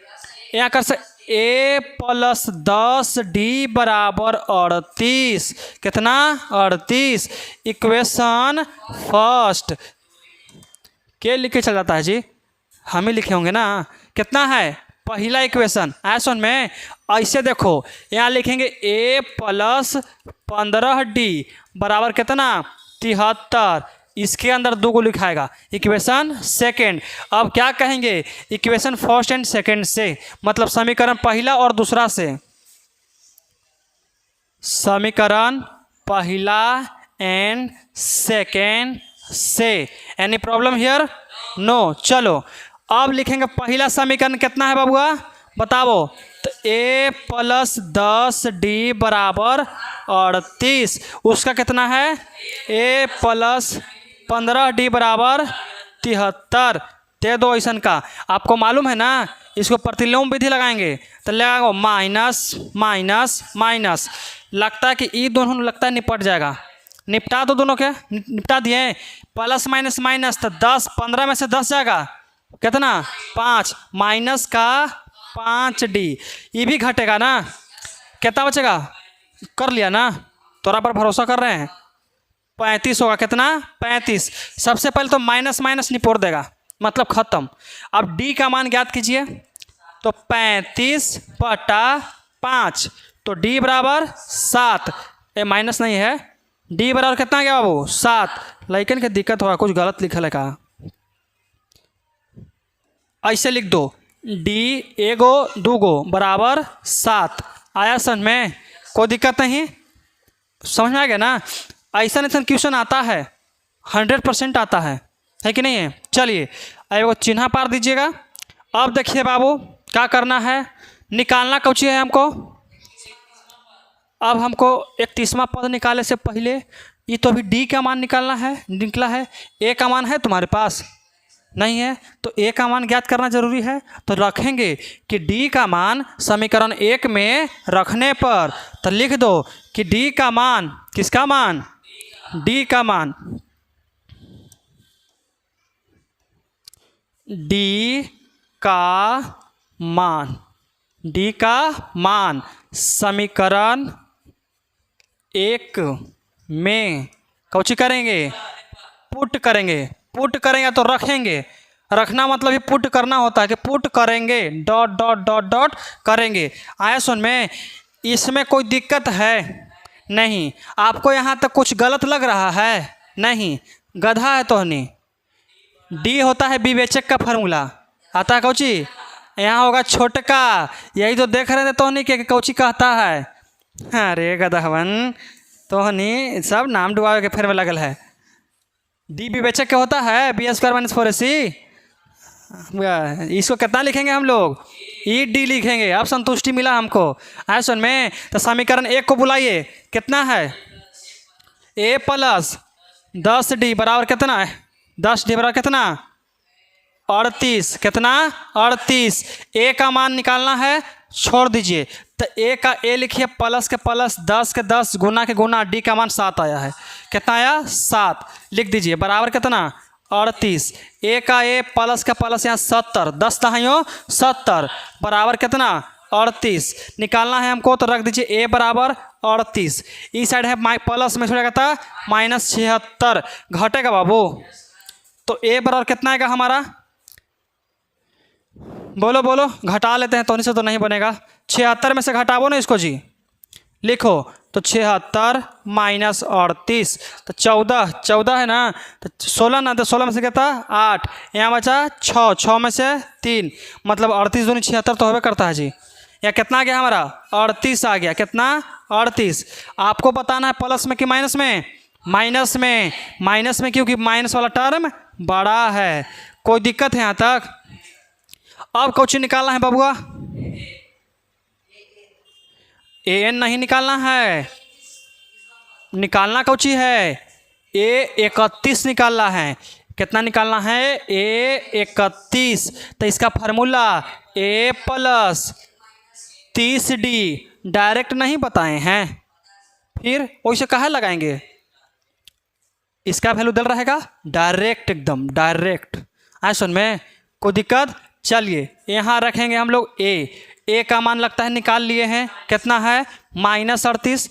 यहाँ कर सकते A+10D बराबर 38, कितना 38। इक्वेशन फर्स्ट के लिख के चल जाता है जी, हम ही लिखे होंगे ना। कितना है पहला इक्वेशन, ऐसा में ऐसे देखो यहाँ लिखेंगे A+15D बराबर कितना 73, इसके अंदर 2 को लिखाएगा इक्वेशन सेकंड। अब क्या कहेंगे इक्वेशन फर्स्ट एंड सेकंड से, मतलब समीकरण पहला और दूसरा से, समीकरण पहला एंड सेकंड से। Any problem here, no. चलो अब लिखेंगे पहला समीकरण कितना है बाबुआ बताओ। तो a + 10d बराबर 38। उसका कितना है a + 15d बराबर 73। दे दो ऐसा का। आपको मालूम है ना, इसको प्रतिलोम विधि लगाएंगे तो लगाओ माइनस माइनस माइनस। लगता है कि ये दोनों लगता है निपट जाएगा। निपटा दो दोनों के, निपटा दिए। प्लस माइनस माइनस तो 10, 15 में से 10 जाएगा कितना 5, माइनस का 5d। ये भी घटेगा ना, कितना बचेगा कर लिया ना, तोरा पर भरोसा कर रहे हैं। 35 होगा, कितना 35। सबसे पहले तो माइनस माइनस निपोड़ देगा, मतलब खत्म। अब d का मान ज्ञात कीजिए। तो 35/5 तो d बराबर 7। ये माइनस नहीं है, d बराबर कितना गया बाबू 7। लेकिन के दिक्कत होगा, कुछ गलत लिखल है का। ऐसे लिख दो d एगो दूगो बराबर 7। आया समझ में, कोई दिक्कत नहीं, समझ में आ गया ना। ऐसा ऐसा क्वेश्चन आता है, 100% आता है कि नहीं है। चलिए अब वो चिन्ह पार दीजिएगा। अब देखिए बाबू क्या करना है, निकालना कौची है हमको। अब हमको 31वां पद निकालने से पहले ये तो अभी d का मान निकालना है, निकला है। a का मान है तुम्हारे पास नहीं है, तो a का मान ज्ञात करना जरूरी है। तो रखेंगे कि d का मान समीकरण 1 में रखने पर, तो लिख दो कि d का मान, किसका मान d का मान, d का मान, d का मान समीकरण 1 में कौची करेंगे पुट करेंगे। पुट करेंगे तो रखेंगे, रखना मतलब ही पुट करना होता है कि पुट करेंगे डॉट डॉट डॉट डॉट करेंगे। आया सुन में, इसमें कोई दिक्कत है नहीं। आपको यहाँ तक कुछ गलत लग रहा है नहीं, गधा है तो नहीं। डी होता है विवेचक का फार्मूला, आता है कौची, यहाँ होगा छोटका। यही तो देख रहे थे तो नहीं कि कौची कहता है। अरे गधवन तो नहीं, सब नाम डुबावे के फेर में लगल है। डी विवेचक क्या होता है b² - 4ac। इसको कितना लिखेंगे हम लोग, ई डी लिखेंगे। अब संतुष्टि मिला हमको। आए सुन में, तो समीकरण 1 को बुलाइए, कितना है a + 10d बराबर कितना है, 10d बराबर कितना 38, कितना 38। a का मान निकालना है, छोड़ दीजिए। तो a का a लिखिए, प्लस के प्लस 10 के 10 गुना के गुना, d का मान 7 आया है। कितना आया 7, लिख दीजिए बराबर कितना 38। a का a प्लस का प्लस यहाँ 70, 10 दहाइयों 70 बराबर कितना 38। निकालना है हमको, तो रख दीजिए a बराबर 38। इस साइड है प्लस में छोड़ेगा था -76 घटेगा बाबू। तो a बराबर कितना आएगा हमारा, बोलो बोलो, घटा लेते हैं, तो नहीं से तो नहीं बनेगा। 76 में से घटावो ना इसको जी, लिखो। तो 76 - 38 तो 14 है ना, तो 16 ना, तो 16 में से कितना 8, यहाँ बचा 6, 6 में से 3, मतलब 38 दूनी 76 तो होवे करता है जी। यहाँ कितना आ गया हमारा 38 आ गया, कितना 38। आपको बताना है प्लस में कि माइनस में, माइनस में, माइनस में क्योंकि माइनस वाला टर्म बड़ा है। कोई दिक्कत है यहाँ तक। अब कौची निकालना है बबुआ, an नहीं निकालना है, निकालना कौची है a31 निकालना है। कितना निकालना है a31। तो इसका फार्मूला a + 30d डायरेक्ट नहीं बताए हैं, फिर वैसे कहाँ लगाएंगे, इसका वैल्यू दल रहेगा डायरेक्ट, एकदम डायरेक्ट। आए सुन में, कोई दिक्कत। चलिए यहाँ रखेंगे हम लोग a का मान लगता है निकाल लिए हैं, कितना है -38,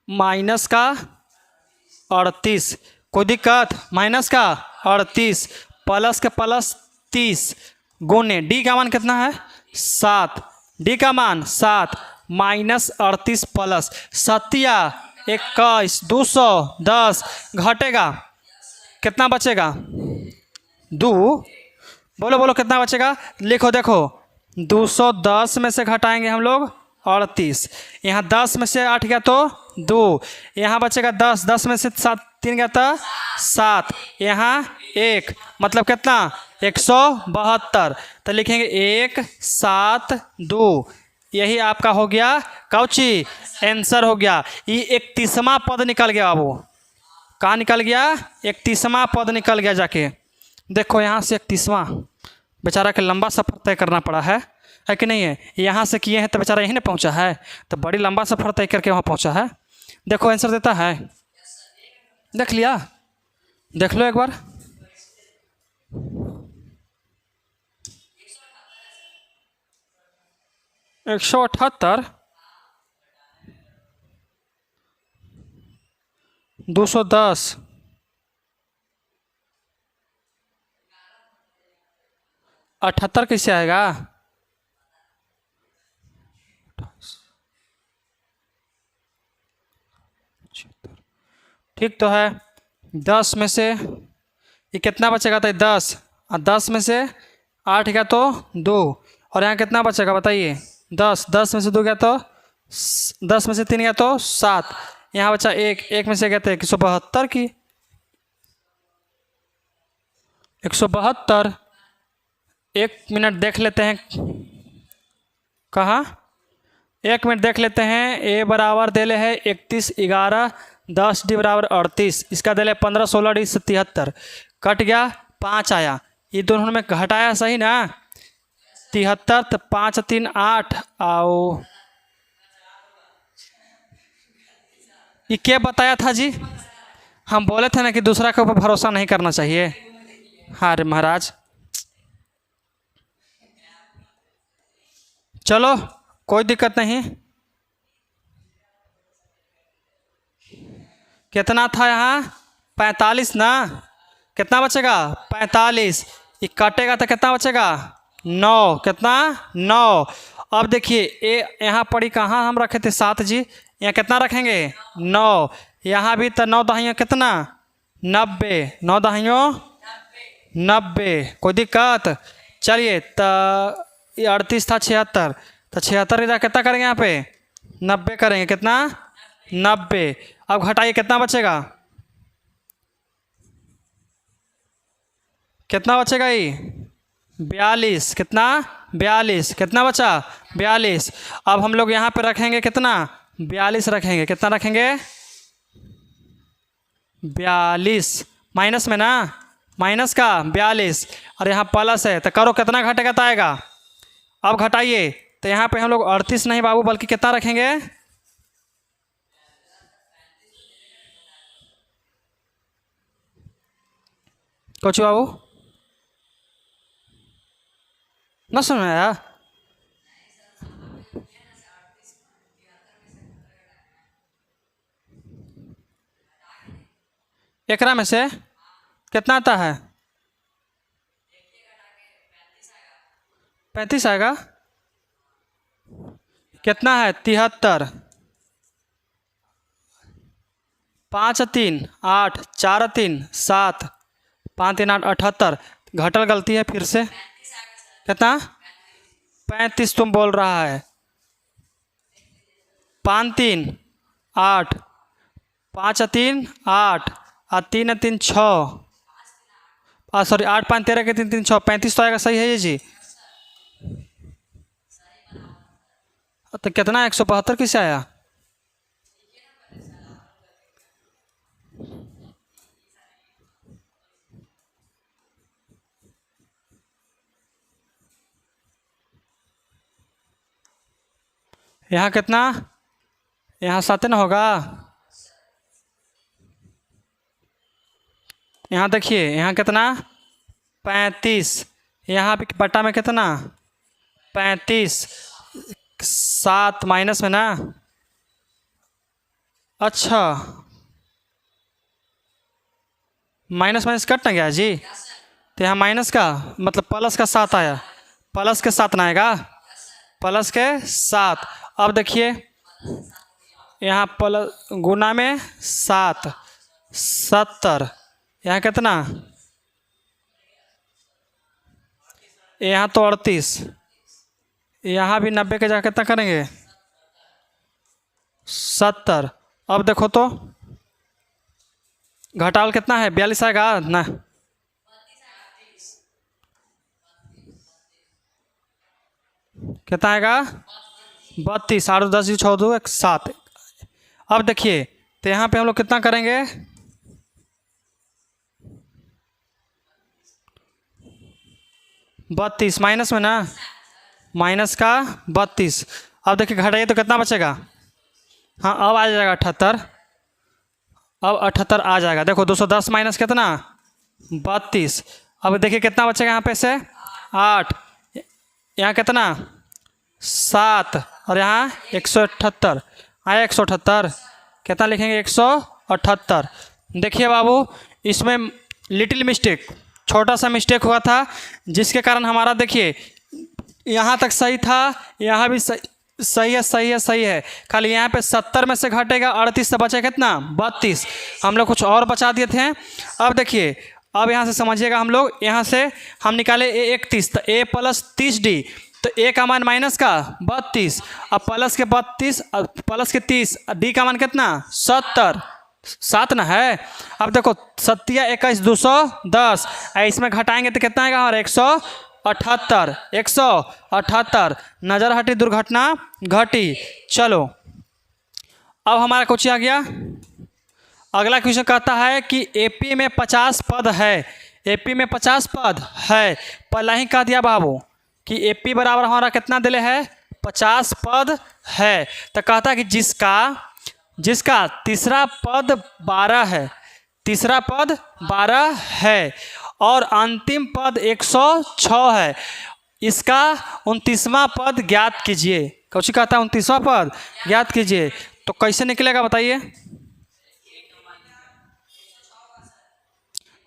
माइनस का 38, कोई दिक्कत, माइनस का 38 प्लस के प्लस 30 गुने d का मान कितना है 7, d का मान 7 -38 प्लस 7 21 210 घटेगा, कितना बचेगा 2। बोलो बोलो कितना बचेगा, लिखो देखो 210 में से घटाएंगे हम लोग 38। यहाँ 10 में से 8 गया तो 2, यहाँ बचेगा 10, 10 में से 3 गया था 7, यहाँ 1, मतलब कितना 172। तो लिखेंगे 172। यही आपका हो गया कौची आंसर हो गया। ये 31वां पद निकल गया। बाबू कहाँ निकल गया? 31वां पद निकल गया। जाके देखो यहाँ से 31वां, बेचारा के लंबा सफ़र तय करना पड़ा है कि नहीं है? यहाँ से किए हैं तो बेचारा यहीं ना पहुँचा है, तो बड़ी लंबा सफ़र तय करके वहाँ पहुँचा है। देखो आंसर देता है, देख लिया, देख लो एक बार। एक 178, 210, 78 कैसे आएगा? ठीक तो है। 10 में से ये कितना बचेगा? तो 10, और 10 में से 8 गया तो 2, और यहाँ कितना बचेगा बताइए? 10, 10 में से 2 गया तो 10 में से 3 गया तो 7, यहाँ बचा 1, 1 में से गया तो 172 की 172। 1 मिनट देख लेते हैं, कहाँ 1 मिनट देख लेते हैं। ए बराबर देले है 31, 11, 10 डी बराबर 38, इसका देले 15, 16 डी 77, कट गया 5 आया। ये दोनों में घटाया सही ना? 73, तो 5 3 8 आओ। ये क्या बताया था जी? हम बोले थे ना कि दूसरा के ऊपर भरोसा नहीं करना चाहिए। हाँ रे महाराज, चलो कोई दिक्कत नहीं। कितना था यहाँ? 45 ना? कितना बचेगा? 45। ये काटेगा तो कितना बचेगा? 9। कितना? 9। अब देखिए ए यहाँ पड़ी कहाँ हम रखे थे 7 जी, यहाँ कितना रखेंगे? 9। यहाँ भी तो 9 दहाइयों कितना? 90। 9 दहाइयों 90। कोई दिक्कत? चलिए तो ये 38 था 76, तो 76 इधर कितना करेंगे? यहाँ पे 90 करेंगे। कितना? 90। अब घटाइए कितना बचेगा? कितना बचेगा? ये 42। कितना? 42। कितना बचा? 42। अब हम लोग यहाँ पे रखेंगे कितना? 42 रखेंगे। कितना रखेंगे? 42। माइनस में ना, माइनस का 42, और यहाँ प्लस है, तो करो कितना घटेगा तो आएगा। अब घटाइए तो यहाँ पे हम लोग 38 नहीं बाबू, बल्कि कितना रखेंगे? कुछ बाबू न सुन आया? एकरा में से कितना आता है? 35 आएगा। कितना है? 73। 5 3 8, 4 3 7, 5 3 8, 78। घटल गलती है फिर से। कितना? 35 तुम बोल रहा है। 5 3 8, 5 3 8, और 3 3 6, सॉरी 8 5 13 के 3 3 6, 35 तो आएगा। सही है ये जी? तो कितना 172 किसे आया? यहाँ कितना? यहाँ 7 ना होगा? यहाँ देखिए यहाँ कितना? 35। यहाँ भी बटा में कितना? 35। 7 माइनस में ना? अच्छा, माइनस माइनस कट ना गया जी? तो यहाँ माइनस का मतलब प्लस का 7 आया। प्लस के 7 ना आएगा? प्लस के 7। अब देखिए यहाँ प्लस गुना में 7, 70। यहाँ कितना? यहाँ तो 38। यहाँ भी 90 के जगह कितना करेंगे? 70। अब देखो तो घटाओ कितना है, 42 आएगा ना। कितना आएगा 32, 8 10 6 2 1 7। अब देखिए तो यहाँ पे हम लोग कितना करेंगे, 32 माइनस में ना, माइनस का 32। अब देखिए घटाइए तो कितना बचेगा, हाँ अब आ जाएगा 78। अब 78 आ जाएगा। देखो 210 माइनस कितना 32। अब देखिए कितना बचेगा यहाँ पे से 8, यहाँ कितना 7 और यहाँ 178 आया 178। कितना लिखेंगे 178। देखिए बाबू इसमें लिटिल मिस्टेक, छोटा सा मिस्टेक हुआ था जिसके कारण हमारा देखिए यहाँ तक सही था, यहाँ भी सही है सही है सही है। खाली यहाँ पे 70 में से घटेगा 38 से बचेगा कितना 32। हम लोग कुछ और बचा दिए थे। अब देखिए अब यहाँ से समझिएगा, हम लोग यहाँ से हम निकाले a 31 तो a प्लस 30d, तो a का मान माइनस का 32, अब प्लस के 32 प्लस के 30, d का मान कितना 70, 7 ना है। अब देखो 7 21 210, इसमें घटाएंगे तो कितना आएगा हमारा 178, 178। नज़र हटी दुर्घटना घटी। चलो अब हमारा क्वेश्चन आ गया। अगला क्वेश्चन कहता है कि एपी में 50 पद है, एपी में 50 पद है। पहला ही कह दिया बाबू कि एपी बराबर हमारा कितना दिले है 50 पद है। तो कहता है कि जिसका तीसरा पद 12 है, तीसरा पद 12 है और अंतिम पद 106 है, इसका 29वां पद ज्ञात कीजिए। कुछ कहता है 29वां पद ज्ञात कीजिए। तो कैसे निकलेगा बताइए।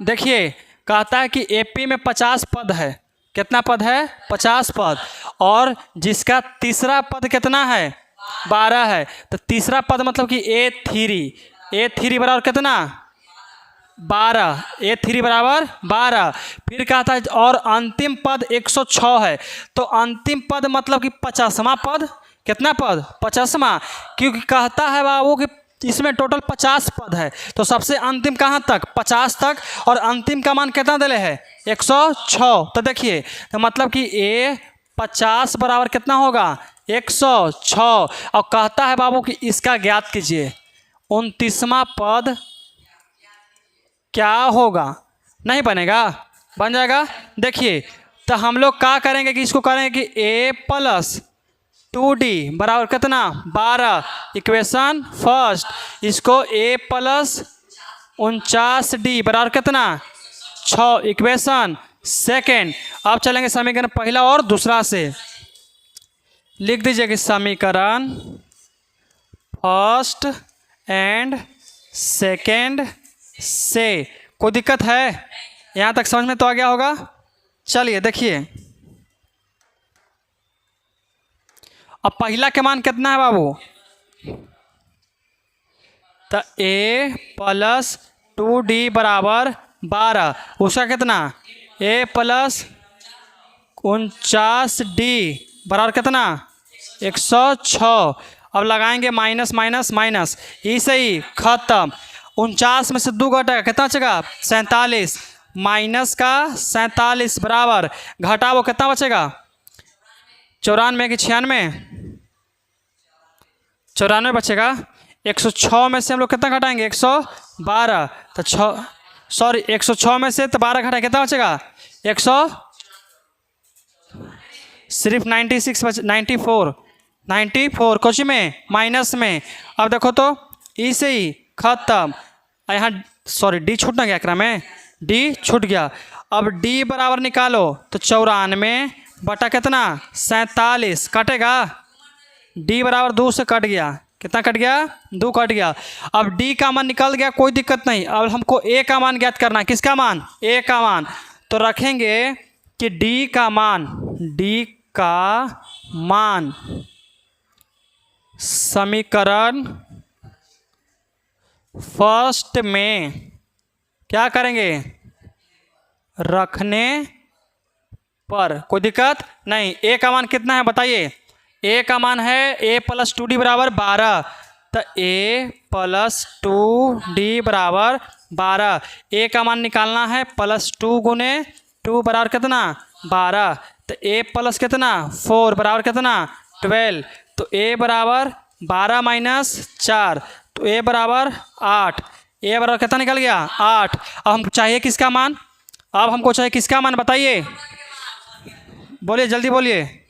देखिए कहता है कि एपी में 50 पद है, कितना पद है 50 पद, और जिसका तीसरा पद कितना है 12 है। तो तीसरा पद मतलब कि A3 बराबर कितना 12, A3 बराबर 12। फिर कहता है और अंतिम पद 106 है, तो अंतिम पद मतलब कि 50वां पद, कितना पद 50वां, क्योंकि कहता है बाबू कि इसमें टोटल 50 पद है, तो सबसे अंतिम कहाँ तक 50 तक, और अंतिम का मान कितना दिले है 106। तो देखिए तो मतलब कि A 50 बराबर कितना होगा 106, और कहता है बाबू कि इसका ज्ञात कीजिए 29वां पद क्या होगा। नहीं बनेगा, बन जाएगा। देखिए तो हम लोग क्या करेंगे कि इसको करेंगे कि A प्लस 2D बराबर कितना 12, इक्वेशन फर्स्ट। इसको A प्लस 49D बराबर कितना 6, इक्वेशन सेकेंड। अब चलेंगे समीकरण पहला और दूसरा से। लिख दीजिए कि समीकरण फर्स्ट एंड सेकेंड से। कोई दिक्कत है यहाँ तक समझ में तो आ गया होगा। चलिए देखिए अब पहला के मान कितना है बाबू, तो A प्लस 2D बराबर 12, उसका कितना A प्लस 49D बराबर कितना 106। अब लगाएंगे माइनस माइनस माइनस, इसे ही खत्म। 49 में से 2 घटेगा कितना बचेगा 47, माइनस का 47 बराबर घटाओ कितना बचेगा 94 की 96, 94 बचेगा। 106 में से हम लोग कितना घटाएंगे 112, तो 106 में से तो 12 घटाए कितना बचेगा 100, सिर्फ 96 बच 94 कुछ में माइनस में। अब देखो तो इसे ही खत्म। यहाँ डी छूटना गया एकरा में, डी छूट गया। अब डी बराबर निकालो तो 94 बटा कितना 47 कटेगा, डी बराबर 2 से कट गया, कितना कट गया 2 कट गया। अब डी का मान निकल गया, कोई दिक्कत नहीं। अब हमको ए का मान ज्ञात करना है, किसका मान ए का मान। तो रखेंगे कि डी का मान समीकरण फर्स्ट में क्या करेंगे रखने पर, कोई दिक्कत नहीं। ए का मान कितना है बताइए, ए का मान है A प्लस 2D बराबर 12, तो a प्लस 2d बराबर 12। a का मान निकालना है प्लस 2 गुने 2 बराबर कितना 12। तो a प्लस कितना 4 बराबर कितना 12। तो a बराबर 12 माइनस 4, तो a बराबर 8। a बराबर कितना निकल गया 8। अब हमको चाहिए किसका मान, अब हमको चाहिए किसका मान बताइए, बोलिए जल्दी बोलिए।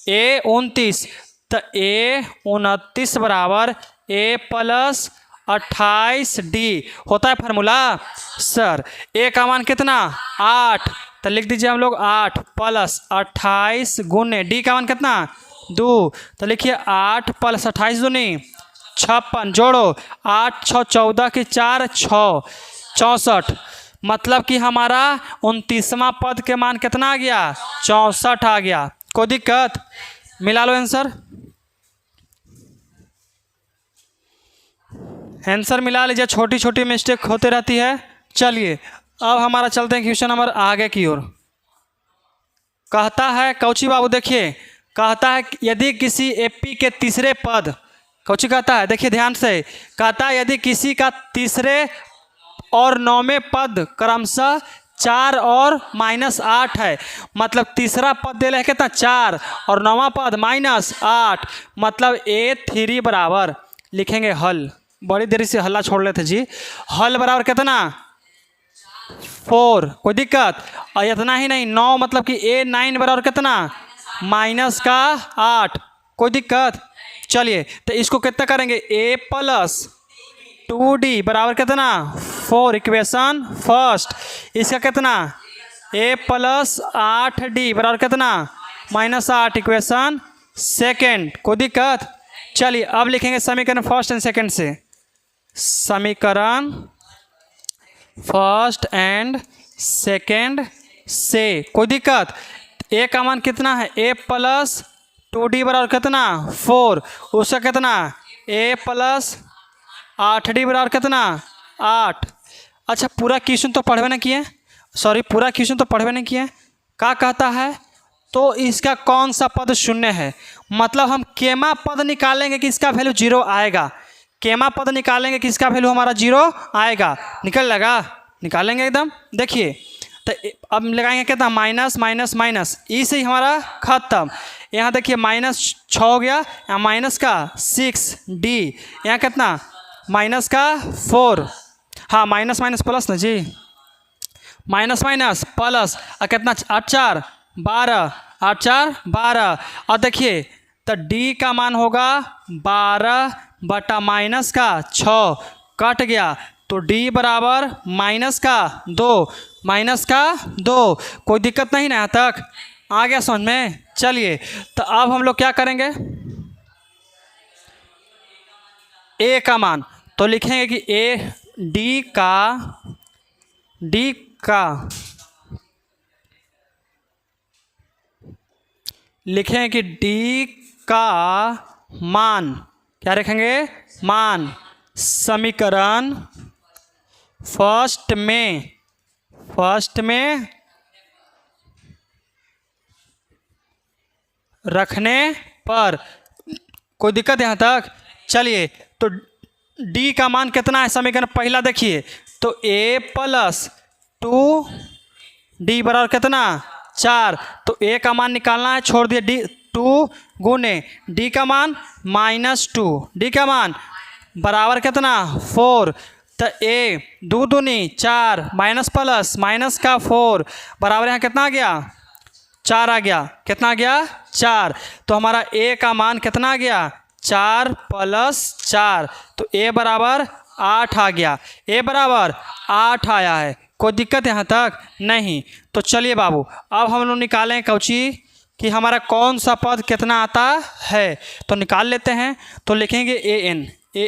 a 29। तो a 29 बराबर a प्लस 28d होता है फार्मूला सर। a का मान कितना 8, तो लिख दीजिए हम लोग 8 प्लस 28 गुने d का मान कितना 2, तो लिखिए 8 प्लस 28 दूनी 56, जोड़ो 8 6 14 की 4 6 64, मतलब कि हमारा 29वां पद के मान कितना आ गया 64 आ गया। कोई दिक्कत, मिला लो आंसर, आंसर मिला लीजिए, छोटी छोटी मिस्टेक होती रहती है। चलिए अब हमारा चलते हैं क्वेश्चन नंबर आगे की ओर। कहता है कौची बाबू, देखिए कहता है यदि किसी एपी के तीसरे पद, कौची कहता है देखिए ध्यान से, कहता है यदि किसी का तीसरे और 9वें पद क्रमशः 4 और -8 है, मतलब तीसरा पद दे रहे कितना 4 और 9वां पद -8, मतलब A3 बराबर लिखेंगे हल, बड़ी देरी से हल्ला छोड़ लेते जी, हल बराबर कितना 4। कोई दिक्कत, और इतना ही नहीं 9 मतलब कि A9 बराबर कितना -8। कोई दिक्कत, चलिए तो इसको कितना करेंगे A प्लस 2d बराबर कितना 4, इक्वेशन फर्स्ट। इसका कितना a प्लस 8d बराबर कितना -8, इक्वेशन सेकेंड। कोई दिक्कत, चलिए अब लिखेंगे समीकरण फर्स्ट एंड सेकेंड से, समीकरण फर्स्ट एंड सेकेंड से। कोई दिक्कत, a का मान कितना है a प्लस 2d बराबर कितना 4, उसका कितना a प्लस 8d बराबर कितना 8। अच्छा पूरा क्वेश्चन तो पढ़वे नहीं किए, सॉरी पूरा क्वेश्चन तो पढ़वे नहीं किए। क्या कहता है, तो इसका कौन सा पद शून्य है, मतलब हम केमा पद निकालेंगे कि इसका वैल्यू 0 आएगा, केमा पद निकालेंगे कि इसका वैल्यू हमारा 0 आएगा, निकल लगा, निकालेंगे एकदम। देखिए तो अब लगाएंगे कितना माइनस माइनस माइनस, ई से ही हमारा खत्म। यहाँ देखिए -6 हो गया, यहाँ माइनस का 6d, यहाँ कितना माइनस का 4, हाँ माइनस माइनस प्लस ना जी, माइनस माइनस प्लस, और कितना 8 4 12, 8 4 12, और देखिए तो d का मान होगा 12 बटा माइनस का 6, कट गया तो d बराबर माइनस का 2, माइनस का 2। कोई दिक्कत नहीं ना, यहाँ तक आ गया समझ में। चलिए तो अब हम लोग क्या करेंगे, a का मान तो लिखेंगे कि d का लिखेंगे कि d का मान क्या रखेंगे मान, समीकरण फर्स्ट में रखने पर। कोई दिक्कत यहाँ तक, चलिए तो d का मान कितना है, समीकरण पहला देखिए तो a प्लस 2d बराबर कितना 4, तो a का मान निकालना है, छोड़ दिए d 2 गुने d का मान -2, d का मान बराबर कितना 4, तो a 2 दूनी 4 माइनस प्लस माइनस का 4 बराबर यहाँ कितना आ गया 4 आ गया, कितना आ गया 4। तो हमारा a का मान कितना आ गया 4 प्लस 4, तो a बराबर 8 आ गया, a बराबर 8 आया है। कोई दिक्कत यहाँ तक नहीं। तो चलिए बाबू अब हम लोग निकालें कौची कि हमारा कौन सा पद कितना आता है, तो निकाल लेते हैं। तो लिखेंगे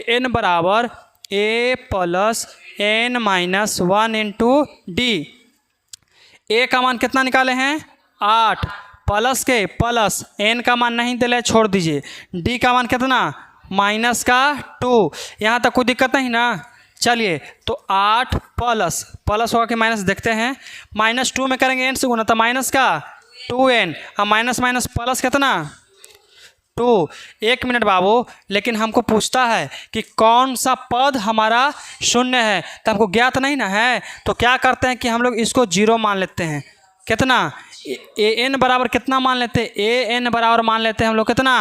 an बराबर a plus n minus 1 into D. a का मान कितना निकाले हैं 8, प्लस के प्लस n का मान नहीं दिले छोड़ दीजिए, d का मान कितना माइनस का 2, यहाँ तक कोई दिक्कत नहीं ना। चलिए तो 8 प्लस प्लस होगा कि माइनस देखते हैं, -2 में करेंगे n से गुना तो माइनस का 2n, और माइनस माइनस प्लस कितना 2। 1 मिनट बाबू, लेकिन हमको पूछता है कि कौन सा पद हमारा शून्य है, तो हमको ज्ञात नहीं ना है। तो क्या करते हैं कि हम लोग इसको 0 मान लेते हैं। कितना ए एन बराबर कितना मान लेते हैं, ए एन बराबर मान लेते हैं हम लोग कितना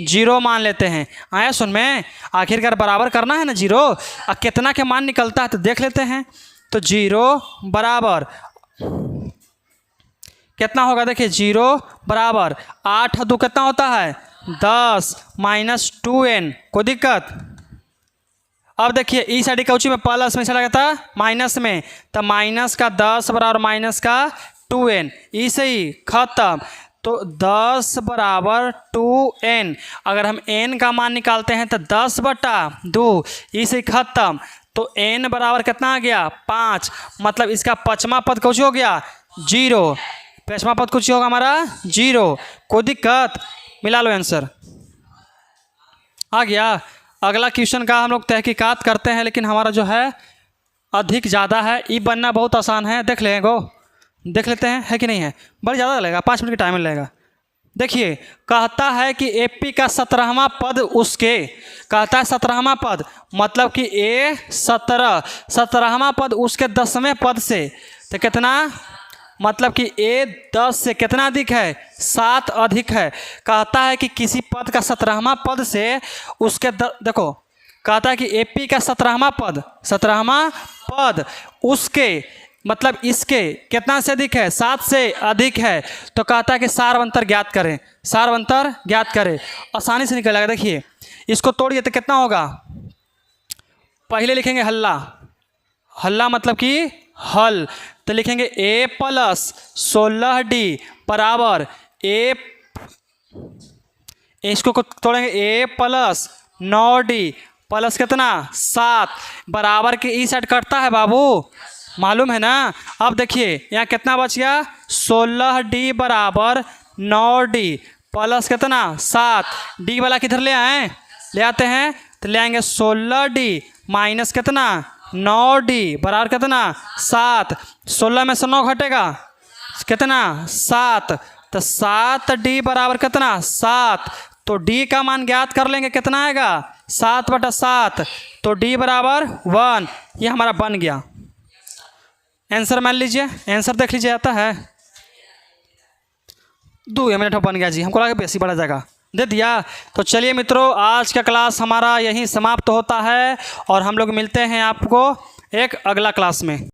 0 मान लेते हैं। आया सुन में, आखिरकार बराबर करना है ना 0, और कितना के मान निकलता है तो देख लेते हैं। तो 0 बराबर कितना होगा, देखिए 0 बराबर 8 2 कितना होता है 10 माइनस 2n। कोई दिक्कत। अब देखिए इस साइड का में प्लस में चला था माइनस में, तो माइनस का 10 बराबर माइनस का 2n, इसे ही खत्म। तो 10 बराबर 2n, अगर हम n का मान निकालते हैं तो 10/2, इसे खत्म। तो n बराबर कितना आ गया 5, मतलब इसका पचमा पद कुछ हो गया 0, पचमा पद कुछ होगा हमारा 0। कोई दिक्कत, मिला लो आंसर आ गया। अगला क्वेश्चन का हम लोग तहकीकात करते हैं, लेकिन हमारा जो है अधिक ज़्यादा है, ई बनना बहुत आसान है। देख लेंगे, देख लेते हैं है कि नहीं है। बड़ी ज़्यादा लगेगा, 5 मिनट का टाइम लगेगा। देखिए कहता है कि एपी का 17वां पद उसके, कहता है 17वां पद, मतलब कि ए 17वां पद उसके 10वें पद से, तो कितना, मतलब कि ए 10 से कितना अधिक है 7 अधिक है। कहता है कि किसी पद का 17वां पद से उसके देखो कहता है कि एपी का 17वां पद उसके, मतलब इसके कितना से अधिक है 7 से अधिक है। तो कहता है कि सारवंतर ज्ञात करें, सारवंतर ज्ञात करें। आसानी से निकलेगा। देखिए इसको तोड़िए तो कितना होगा, पहले लिखेंगे हल्ला, हल्ला मतलब कि हल, तो लिखेंगे a प्लस 16d बराबर a, इसको तोड़ेंगे a प्लस 9d प्लस कितना 7 बराबर के ई साइड कटता है बाबू, मालूम है ना। अब देखिए यहाँ कितना बच गया 16d बराबर 9d प्लस कितना 7, d वाला किधर ले आए, ले आते हैं तो ले आएंगे 16d माइनस कितना 9d बराबर कितना 7, 16 में से 9 घटेगा कितना 7, तो 7d बराबर कितना 7। तो d का मान ज्ञात कर लेंगे, कितना आएगा 7/7, तो d बराबर 1। ये हमारा बन गया आंसर। मान लीजिए आंसर देख लीजिए, आता है 2 मिनट बन गया जी, हमको लगा बेसी बढ़ा जाएगा, दे दिया। तो चलिए मित्रों, आज का क्लास हमारा यहीं समाप्त होता है और हम लोग मिलते हैं आपको एक अगला क्लास में।